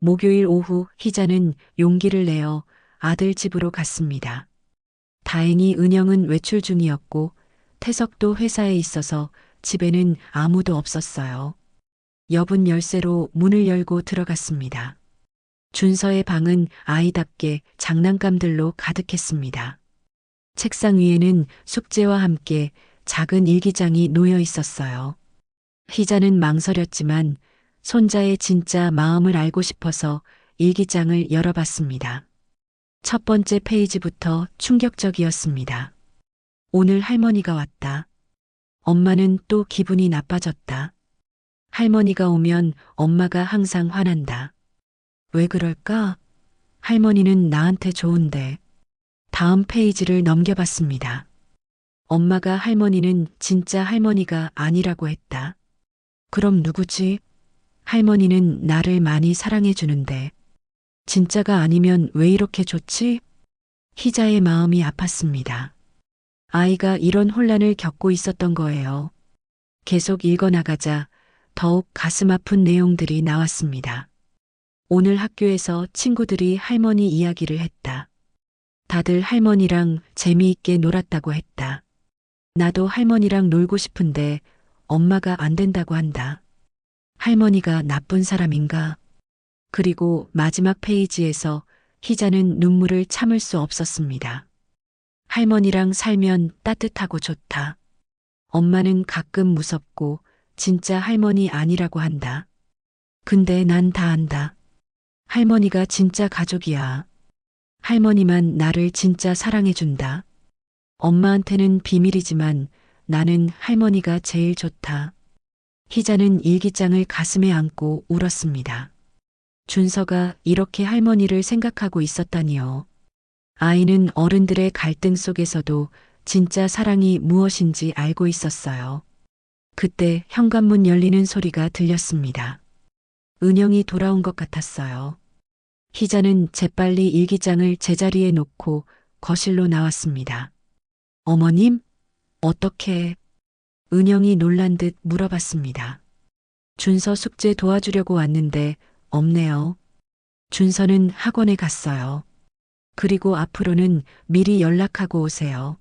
목요일 오후 희자는 용기를 내어 아들 집으로 갔습니다. 다행히 은영은 외출 중이었고 태석도 회사에 있어서 집에는 아무도 없었어요. 여분 열쇠로 문을 열고 들어갔습니다. 준서의 방은 아이답게 장난감들로 가득했습니다. 책상 위에는 숙제와 함께 작은 일기장이 놓여 있었어요. 희자는 망설였지만 손자의 진짜 마음을 알고 싶어서 일기장을 열어봤습니다. 첫 번째 페이지부터 충격적이었습니다. 오늘 할머니가 왔다. 엄마는 또 기분이 나빠졌다. 할머니가 오면 엄마가 항상 화난다. 왜 그럴까? 할머니는 나한테 좋은데. 다음 페이지를 넘겨봤습니다. 엄마가 할머니는 진짜 할머니가 아니라고 했다. 그럼 누구지? 할머니는 나를 많이 사랑해 주는데. 진짜가 아니면 왜 이렇게 좋지? 희자의 마음이 아팠습니다. 아이가 이런 혼란을 겪고 있었던 거예요. 계속 읽어나가자 더욱 가슴 아픈 내용들이 나왔습니다. 오늘 학교에서 친구들이 할머니 이야기를 했다. 다들 할머니랑 재미있게 놀았다고 했다. 나도 할머니랑 놀고 싶은데 엄마가 안 된다고 한다. 할머니가 나쁜 사람인가? 그리고 마지막 페이지에서 희자는 눈물을 참을 수 없었습니다. 할머니랑 살면 따뜻하고 좋다. 엄마는 가끔 무섭고 진짜 할머니 아니라고 한다. 근데 난 다 안다. 할머니가 진짜 가족이야. 할머니만 나를 진짜 사랑해준다. 엄마한테는 비밀이지만 나는 할머니가 제일 좋다. 희자는 일기장을 가슴에 안고 울었습니다. 준서가 이렇게 할머니를 생각하고 있었다니요. 아이는 어른들의 갈등 속에서도 진짜 사랑이 무엇인지 알고 있었어요. 그때 현관문 열리는 소리가 들렸습니다. 은영이 돌아온 것 같았어요. 희자는 재빨리 일기장을 제자리에 놓고 거실로 나왔습니다. 어머님? 어떻게? 은영이 놀란 듯 물어봤습니다. 준서 숙제 도와주려고 왔는데 없네요. 준서는 학원에 갔어요. 그리고 앞으로는 미리 연락하고 오세요.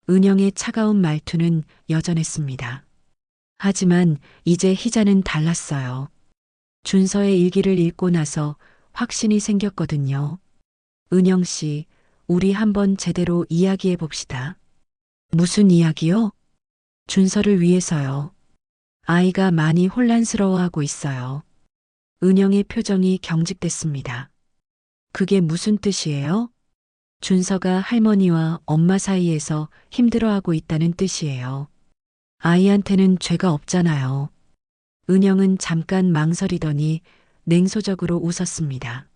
은영의 차가운 말투는 여전했습니다. 하지만 이제 희자는 달랐어요. 준서의 일기를 읽고 나서 확신이 생겼거든요. 은영 씨, 우리 한번 제대로 이야기해 봅시다. 무슨 이야기요? 준서를 위해서요. 아이가 많이 혼란스러워하고 있어요. 은영의 표정이 경직됐습니다. 그게 무슨 뜻이에요? 준서가 할머니와 엄마 사이에서 힘들어하고 있다는 뜻이에요. 아이한테는 죄가 없잖아요. 은영은 잠깐 망설이더니 냉소적으로 웃었습니다.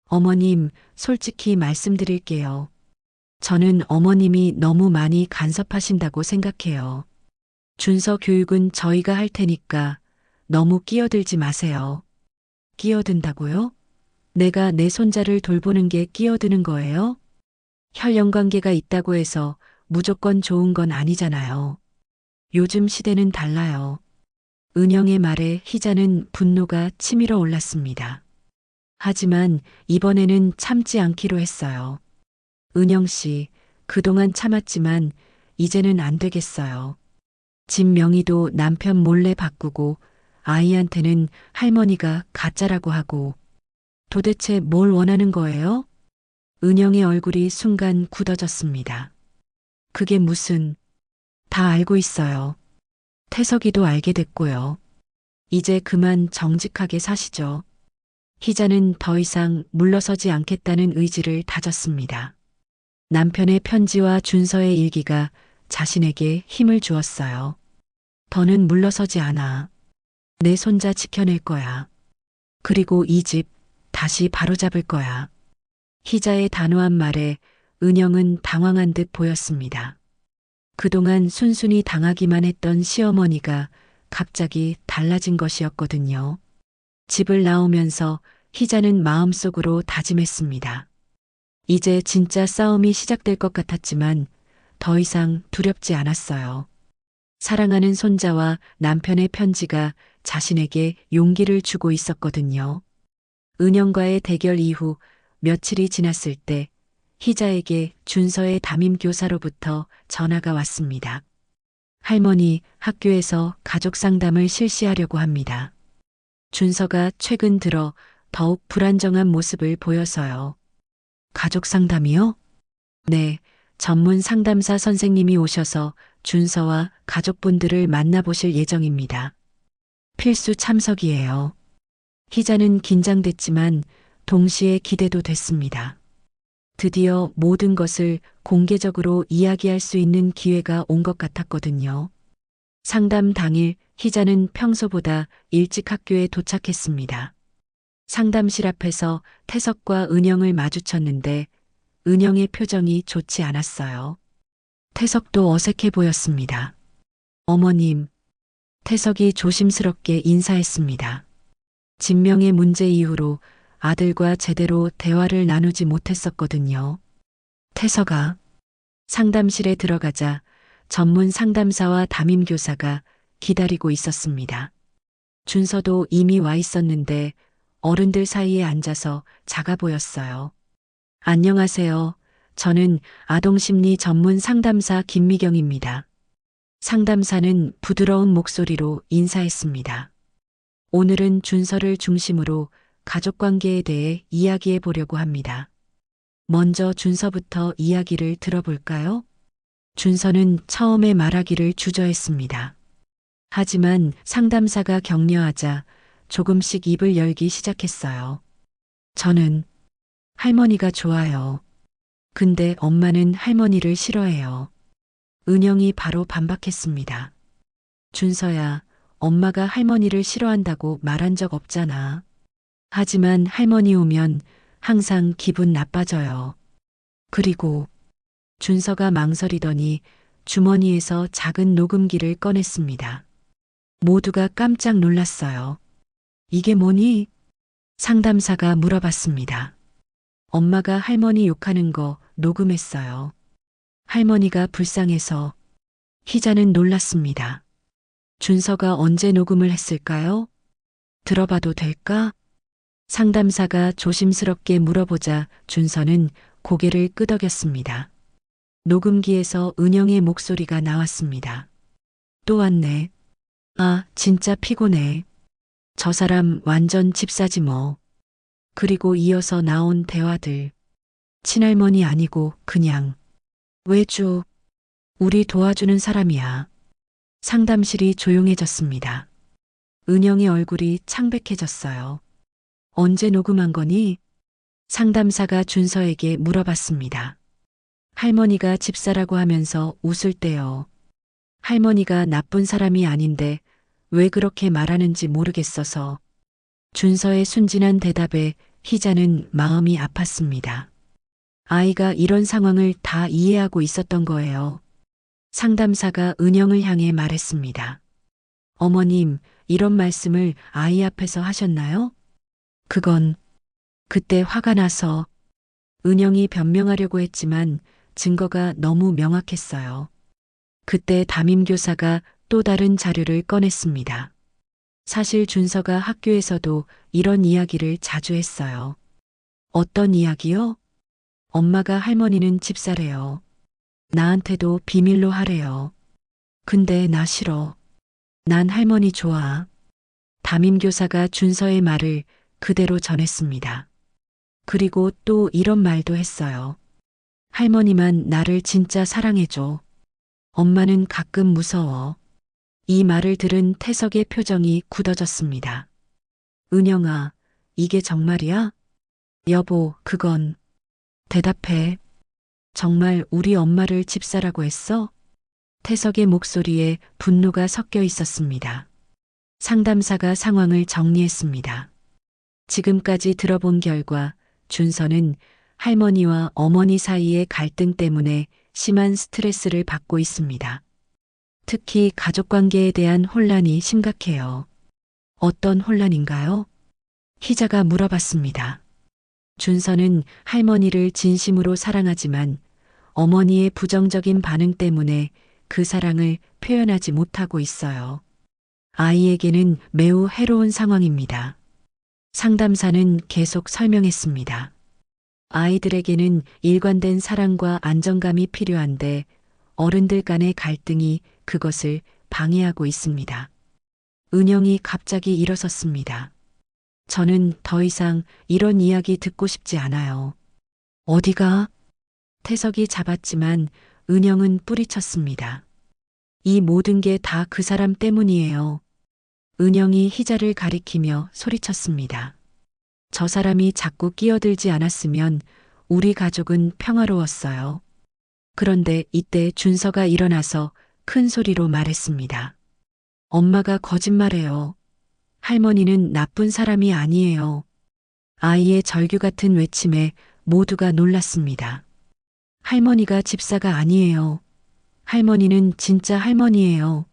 어머님, 솔직히 말씀드릴게요. 저는 어머님이 너무 많이 간섭하신다고 생각해요. 준서 교육은 저희가 할 테니까 너무 끼어들지 마세요. 끼어든다고요? 내가 내 손자를 돌보는 게 끼어드는 거예요? 혈연 관계가 있다고 해서 무조건 좋은 건 아니잖아요. 요즘 시대는 달라요. 은영의 말에 희자는 분노가 치밀어 올랐습니다. 하지만 이번에는 참지 않기로 했어요. 은영 씨, 그동안 참았지만 이제는 안 되겠어요. 집 명의도 남편 몰래 바꾸고 아이한테는 할머니가 가짜라고 하고 도대체 뭘 원하는 거예요? 은영의 얼굴이 순간 굳어졌습니다. 그게 무슨, 다 알고 있어요. 태석이도 알게 됐고요. 이제 그만 정직하게 사시죠. 희자는 더 이상 물러서지 않겠다는 의지를 다졌습니다. 남편의 편지와 준서의 일기가 자신에게 힘을 주었어요. 더는 물러서지 않아. 내 손자 지켜낼 거야. 그리고 이 집 다시 바로잡을 거야. 희자의 단호한 말에 은영은 당황한 듯 보였습니다. 그동안 순순히 당하기만 했던 시어머니가 갑자기 달라진 것이었거든요. 집을 나오면서 희자는 마음속으로 다짐했습니다. 이제 진짜 싸움이 시작될 것 같았지만 더 이상 두렵지 않았어요. 사랑하는 손자와 남편의 편지가 자신에게 용기를 주고 있었거든요. 은영과의 대결 이후 며칠이 지났을 때 희자에게 준서의 담임 교사로부터 전화가 왔습니다. 할머니, 학교에서 가족 상담을 실시하려고 합니다. 준서가 최근 들어 더욱 불안정한 모습을 보여서요. 가족 상담이요? 네, 전문 상담사 선생님이 오셔서 준서와 가족분들을 만나보실 예정입니다. 필수 참석이에요. 희자는 긴장됐지만 동시에 기대도 됐습니다. 드디어 모든 것을 공개적으로 이야기할 수 있는 기회가 온 것 같았거든요. 상담 당일 희자는 평소보다 일찍 학교에 도착했습니다. 상담실 앞에서 태석과 은영을 마주쳤는데 은영의 표정이 좋지 않았어요. 태석도 어색해 보였습니다. 어머님, 태석이 조심스럽게 인사했습니다. 진명의 문제 이후로 아들과 제대로 대화를 나누지 못했었거든요. 태석아, 상담실에 들어가자 전문 상담사와 담임교사가 기다리고 있었습니다. 준서도 이미 와 있었는데 어른들 사이에 앉아서 작아 보였어요. 안녕하세요. 저는 아동심리 전문 상담사 김미경입니다. 상담사는 부드러운 목소리로 인사했습니다. 오늘은 준서를 중심으로 가족 관계에 대해 이야기해 보려고 합니다. 먼저 준서부터 이야기를 들어볼까요? 준서는 처음에 말하기를 주저했습니다. 하지만 상담사가 격려하자 조금씩 입을 열기 시작했어요. 저는 할머니가 좋아요. 근데 엄마는 할머니를 싫어해요. 은영이 바로 반박했습니다. 준서야, 엄마가 할머니를 싫어한다고 말한 적 없잖아. 하지만 할머니 오면 항상 기분 나빠져요. 그리고 준서가 망설이더니 주머니에서 작은 녹음기를 꺼냈습니다. 모두가 깜짝 놀랐어요. 이게 뭐니? 상담사가 물어봤습니다. 엄마가 할머니 욕하는 거 녹음했어요. 할머니가 불쌍해서. 희자는 놀랐습니다. 준서가 언제 녹음을 했을까요? 들어봐도 될까? 상담사가 조심스럽게 물어보자 준서는 고개를 끄덕였습니다. 녹음기에서 은영의 목소리가 나왔습니다. 또 왔네. 아, 진짜 피곤해. 저 사람 완전 집사지 뭐. 그리고 이어서 나온 대화들. 친할머니 아니고 그냥 외주. 우리 도와주는 사람이야. 상담실이 조용해졌습니다. 은영의 얼굴이 창백해졌어요. 언제 녹음한 거니? 상담사가 준서에게 물어봤습니다. 할머니가 집사라고 하면서 웃을 때요. 할머니가 나쁜 사람이 아닌데 왜 그렇게 말하는지 모르겠어서. 준서의 순진한 대답에 희자는 마음이 아팠습니다. 아이가 이런 상황을 다 이해하고 있었던 거예요. 상담사가 은영을 향해 말했습니다. 어머님, 이런 말씀을 아이 앞에서 하셨나요? 그건 그때 화가 나서. 은영이 변명하려고 했지만 증거가 너무 명확했어요. 그때 담임교사가 또 다른 자료를 꺼냈습니다. 사실 준서가 학교에서도 이런 이야기를 자주 했어요. 어떤 이야기요? 엄마가 할머니는 집사래요. 나한테도 비밀로 하래요. 근데 나 싫어. 난 할머니 좋아. 담임교사가 준서의 말을 그대로 전했습니다. 그리고 또 이런 말도 했어요. 할머니만 나를 진짜 사랑해줘. 엄마는 가끔 무서워. 이 말을 들은 태석의 표정이 굳어졌습니다. 은영아, 이게 정말이야? 여보, 그건. 대답해. 정말 우리 엄마를 집사라고 했어? 태석의 목소리에 분노가 섞여 있었습니다. 상담사가 상황을 정리했습니다. 지금까지 들어본 결과 준서는 할머니와 어머니 사이의 갈등 때문에 심한 스트레스를 받고 있습니다. 특히 가족관계에 대한 혼란이 심각해요. 어떤 혼란인가요? 희자가 물어봤습니다. 준서는 할머니를 진심으로 사랑하지만 어머니의 부정적인 반응 때문에 그 사랑을 표현하지 못하고 있어요. 아이에게는 매우 해로운 상황입니다. 상담사는 계속 설명했습니다. 아이들에게는 일관된 사랑과 안정감이 필요한데 어른들 간의 갈등이 그것을 방해하고 있습니다. 은영이 갑자기 일어섰습니다. 저는 더 이상 이런 이야기 듣고 싶지 않아요. 어디가? 태석이 잡았지만 은영은 뿌리쳤습니다. 이 모든 게 다 그 사람 때문이에요. 은영이 희자를 가리키며 소리쳤습니다. 저 사람이 자꾸 끼어들지 않았으면 우리 가족은 평화로웠어요. 그런데 이때 준서가 일어나서 큰 소리로 말했습니다. 엄마가 거짓말해요. 할머니는 나쁜 사람이 아니에요. 아이의 절규 같은 외침에 모두가 놀랐습니다. 할머니가 집사가 아니에요. 할머니는 진짜 할머니예요.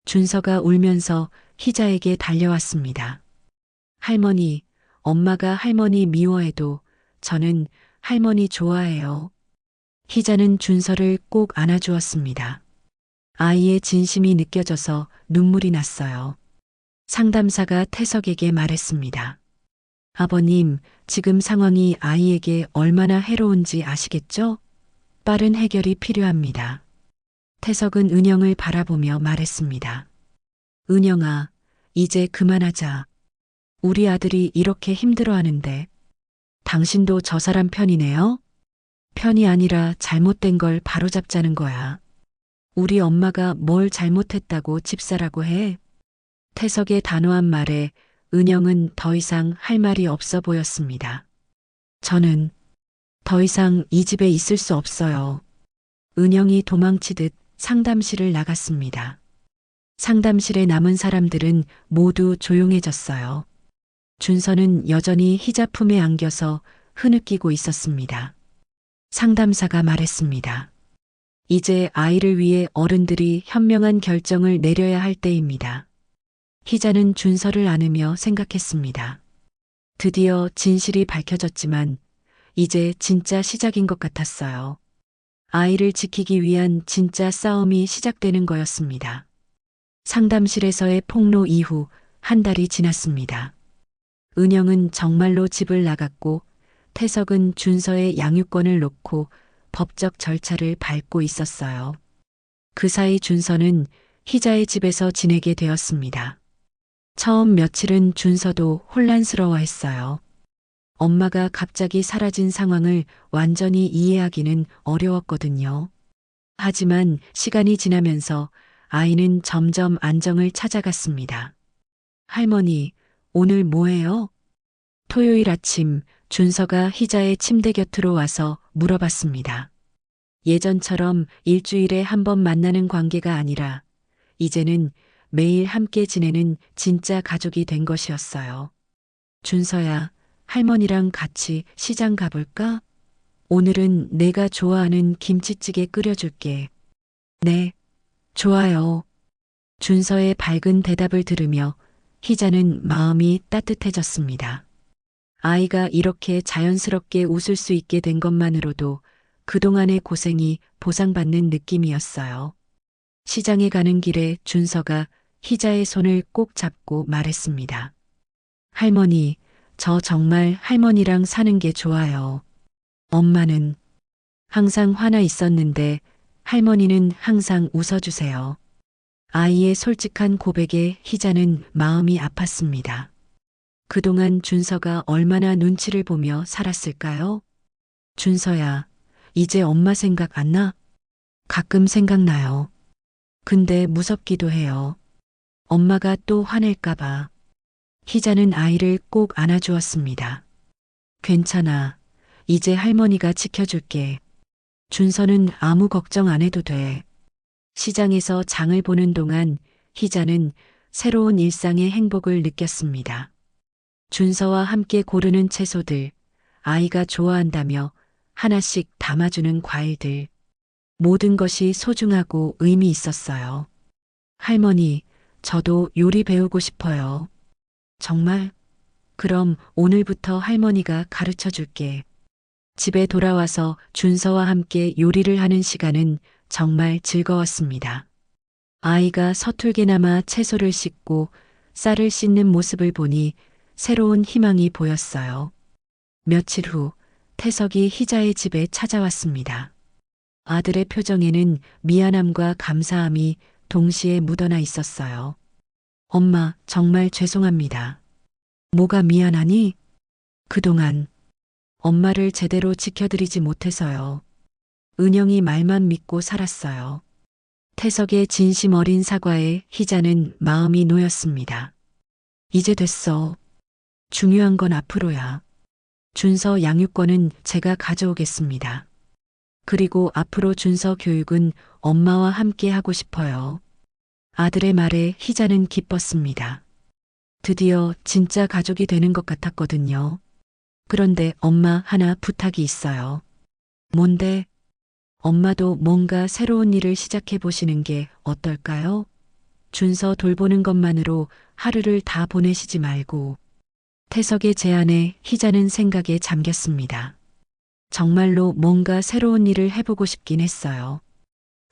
준서가 울면서 희자에게 달려왔습니다. 할머니, 엄마가 할머니 미워해도 저는 할머니 좋아해요. 희자는 준서를 꼭 안아주었습니다. 아이의 진심이 느껴져서 눈물이 났어요. 상담사가 태석에게 말했습니다. 아버님, 지금 상황이 아이에게 얼마나 해로운지 아시겠죠? 빠른 해결이 필요합니다. 태석은 은영을 바라보며 말했습니다. 은영아, 이제 그만하자. 우리 아들이 이렇게 힘들어하는데 당신도 저 사람 편이네요? 편이 아니라 잘못된 걸 바로잡자는 거야. 우리 엄마가 뭘 잘못했다고 집사라고 해? 태석의 단호한 말에 은영은 더 이상 할 말이 없어 보였습니다. 저는 더 이상 이 집에 있을 수 없어요. 은영이 도망치듯 상담실을 나갔습니다. 상담실에 남은 사람들은 모두 조용해졌어요. 준서는 여전히 희자 품에 안겨서 흐느끼고 있었습니다. 상담사가 말했습니다. 이제 아이를 위해 어른들이 현명한 결정을 내려야 할 때입니다. 희자는 준서를 안으며 생각했습니다. 드디어 진실이 밝혀졌지만 이제 진짜 시작인 것 같았어요. 아이를 지키기 위한 진짜 싸움이 시작되는 거였습니다. 상담실에서의 폭로 이후 한 달이 지났습니다. 은영은 정말로 집을 나갔고 태석은 준서의 양육권을 놓고 법적 절차를 밟고 있었어요. 그 사이 준서는 희자의 집에서 지내게 되었습니다. 처음 며칠은 준서도 혼란스러워했어요. 엄마가 갑자기 사라진 상황을 완전히 이해하기는 어려웠거든요. 하지만 시간이 지나면서 아이는 점점 안정을 찾아갔습니다. 할머니, 오늘 뭐해요? 토요일 아침 준서가 희자의 침대 곁으로 와서 물어봤습니다. 예전처럼 일주일에 한 번 만나는 관계가 아니라 이제는 매일 함께 지내는 진짜 가족이 된 것이었어요. 준서야, 할머니랑 같이 시장 가볼까? 오늘은 내가 좋아하는 김치찌개 끓여줄게. 네, 좋아요. 준서의 밝은 대답을 들으며 희자는 마음이 따뜻해졌습니다. 아이가 이렇게 자연스럽게 웃을 수 있게 된 것만으로도 그동안의 고생이 보상받는 느낌이었어요. 시장에 가는 길에 준서가 희자의 손을 꼭 잡고 말했습니다. 할머니, 저 정말 할머니랑 사는 게 좋아요. 엄마는 항상 화나 있었는데 할머니는 항상 웃어주세요. 아이의 솔직한 고백에 희자는 마음이 아팠습니다. 그동안 준서가 얼마나 눈치를 보며 살았을까요? 준서야, 이제 엄마 생각 안 나? 가끔 생각나요. 근데 무섭기도 해요. 엄마가 또 화낼까봐. 희자는 아이를 꼭 안아주었습니다. 괜찮아. 이제 할머니가 지켜줄게. 준서는 아무 걱정 안 해도 돼. 시장에서 장을 보는 동안 희자는 새로운 일상의 행복을 느꼈습니다. 준서와 함께 고르는 채소들, 아이가 좋아한다며 하나씩 담아주는 과일들. 모든 것이 소중하고 의미 있었어요. 할머니, 저도 요리 배우고 싶어요. 정말? 그럼 오늘부터 할머니가 가르쳐 줄게. 집에 돌아와서 준서와 함께 요리를 하는 시간은 정말 즐거웠습니다. 아이가 서툴게나마 채소를 씻고 쌀을 씻는 모습을 보니 새로운 희망이 보였어요. 며칠 후 태석이 희자의 집에 찾아왔습니다. 아들의 표정에는 미안함과 감사함이 동시에 묻어나 있었어요. 엄마, 정말 죄송합니다. 뭐가 미안하니? 그동안 엄마를 제대로 지켜드리지 못해서요. 은영이 말만 믿고 살았어요. 태석의 진심 어린 사과에 희자는 마음이 놓였습니다. 이제 됐어. 중요한 건 앞으로야. 준서 양육권은 제가 가져오겠습니다. 그리고 앞으로 준서 교육은 엄마와 함께 하고 싶어요. 아들의 말에 희자는 기뻤습니다. 드디어 진짜 가족이 되는 것 같았거든요. 그런데 엄마 하나 부탁이 있어요. 뭔데? 엄마도 뭔가 새로운 일을 시작해 보시는 게 어떨까요? 준서 돌보는 것만으로 하루를 다 보내시지 말고. 태석의 제안에 희자는 생각에 잠겼습니다. 정말로 뭔가 새로운 일을 해보고 싶긴 했어요.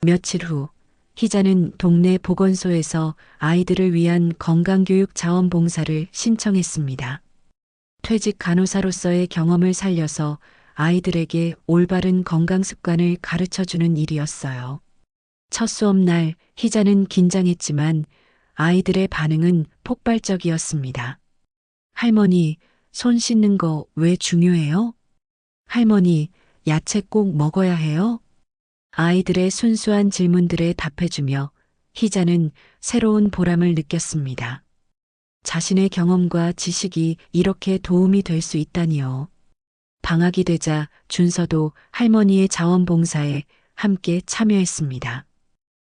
며칠 후 희자는 동네 보건소에서 아이들을 위한 건강교육 자원봉사를 신청했습니다. 퇴직 간호사로서의 경험을 살려서 아이들에게 올바른 건강 습관을 가르쳐 주는 일이었어요. 첫 수업날 희자는 긴장했지만 아이들의 반응은 폭발적이었습니다. 할머니, 손 씻는 거 왜 중요해요? 할머니, 야채 꼭 먹어야 해요? 아이들의 순수한 질문들에 답해주며 희자는 새로운 보람을 느꼈습니다. 자신의 경험과 지식이 이렇게 도움이 될 수 있다니요. 방학이 되자 준서도 할머니의 자원봉사에 함께 참여했습니다.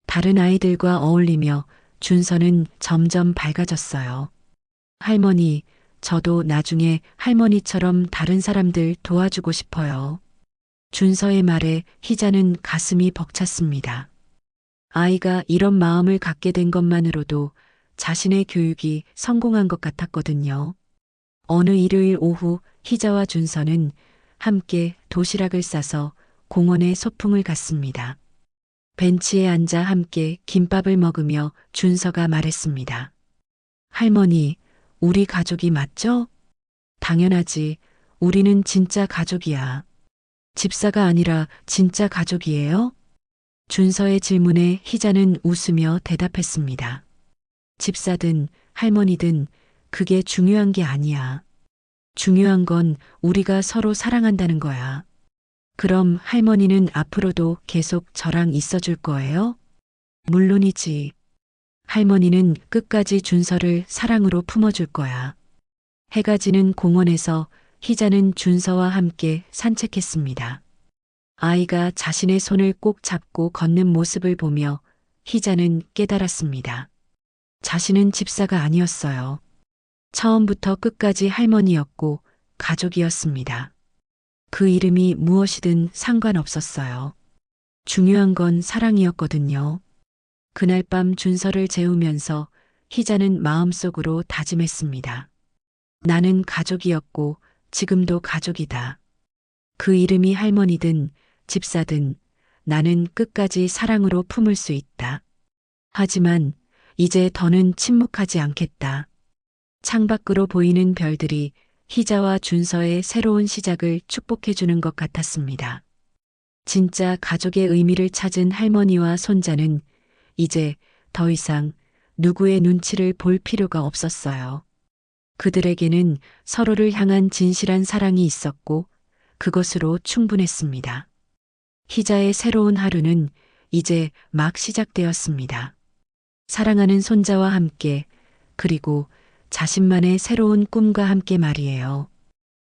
다른 아이들과 어울리며 준서는 점점 밝아졌어요. 할머니, 저도 나중에 할머니처럼 다른 사람들 도와주고 싶어요. 준서의 말에 희자는 가슴이 벅찼습니다. 아이가 이런 마음을 갖게 된 것만으로도 자신의 교육이 성공한 것 같았거든요. 어느 일요일 오후 희자와 준서는 함께 도시락을 싸서 공원에 소풍을 갔습니다. 벤치에 앉아 함께 김밥을 먹으며 준서가 말했습니다. 할머니, 우리 가족이 맞죠? 당연하지. 우리는 진짜 가족이야. 집사가 아니라 진짜 가족이에요? 준서의 질문에 희자는 웃으며 대답했습니다. 집사든 할머니든 그게 중요한 게 아니야. 중요한 건 우리가 서로 사랑한다는 거야. 그럼 할머니는 앞으로도 계속 저랑 있어 줄 거예요? 물론이지. 할머니는 끝까지 준서를 사랑으로 품어줄 거야. 해가 지는 공원에서 희자는 준서와 함께 산책했습니다. 아이가 자신의 손을 꼭 잡고 걷는 모습을 보며 희자는 깨달았습니다. 자신은 집사가 아니었어요. 처음부터 끝까지 할머니였고 가족이었습니다. 그 이름이 무엇이든 상관없었어요. 중요한 건 사랑이었거든요. 그날 밤 준서를 재우면서 희자는 마음속으로 다짐했습니다. 나는 가족이었고 지금도 가족이다. 그 이름이 할머니든 집사든 나는 끝까지 사랑으로 품을 수 있다. 하지만 이제 더는 침묵하지 않겠다. 창밖으로 보이는 별들이 희자와 준서의 새로운 시작을 축복해주는 것 같았습니다. 진짜 가족의 의미를 찾은 할머니와 손자는 이제 더 이상 누구의 눈치를 볼 필요가 없었어요. 그들에게는 서로를 향한 진실한 사랑이 있었고 그것으로 충분했습니다. 희자의 새로운 하루는 이제 막 시작되었습니다. 사랑하는 손자와 함께 그리고 자신만의 새로운 꿈과 함께 말이에요.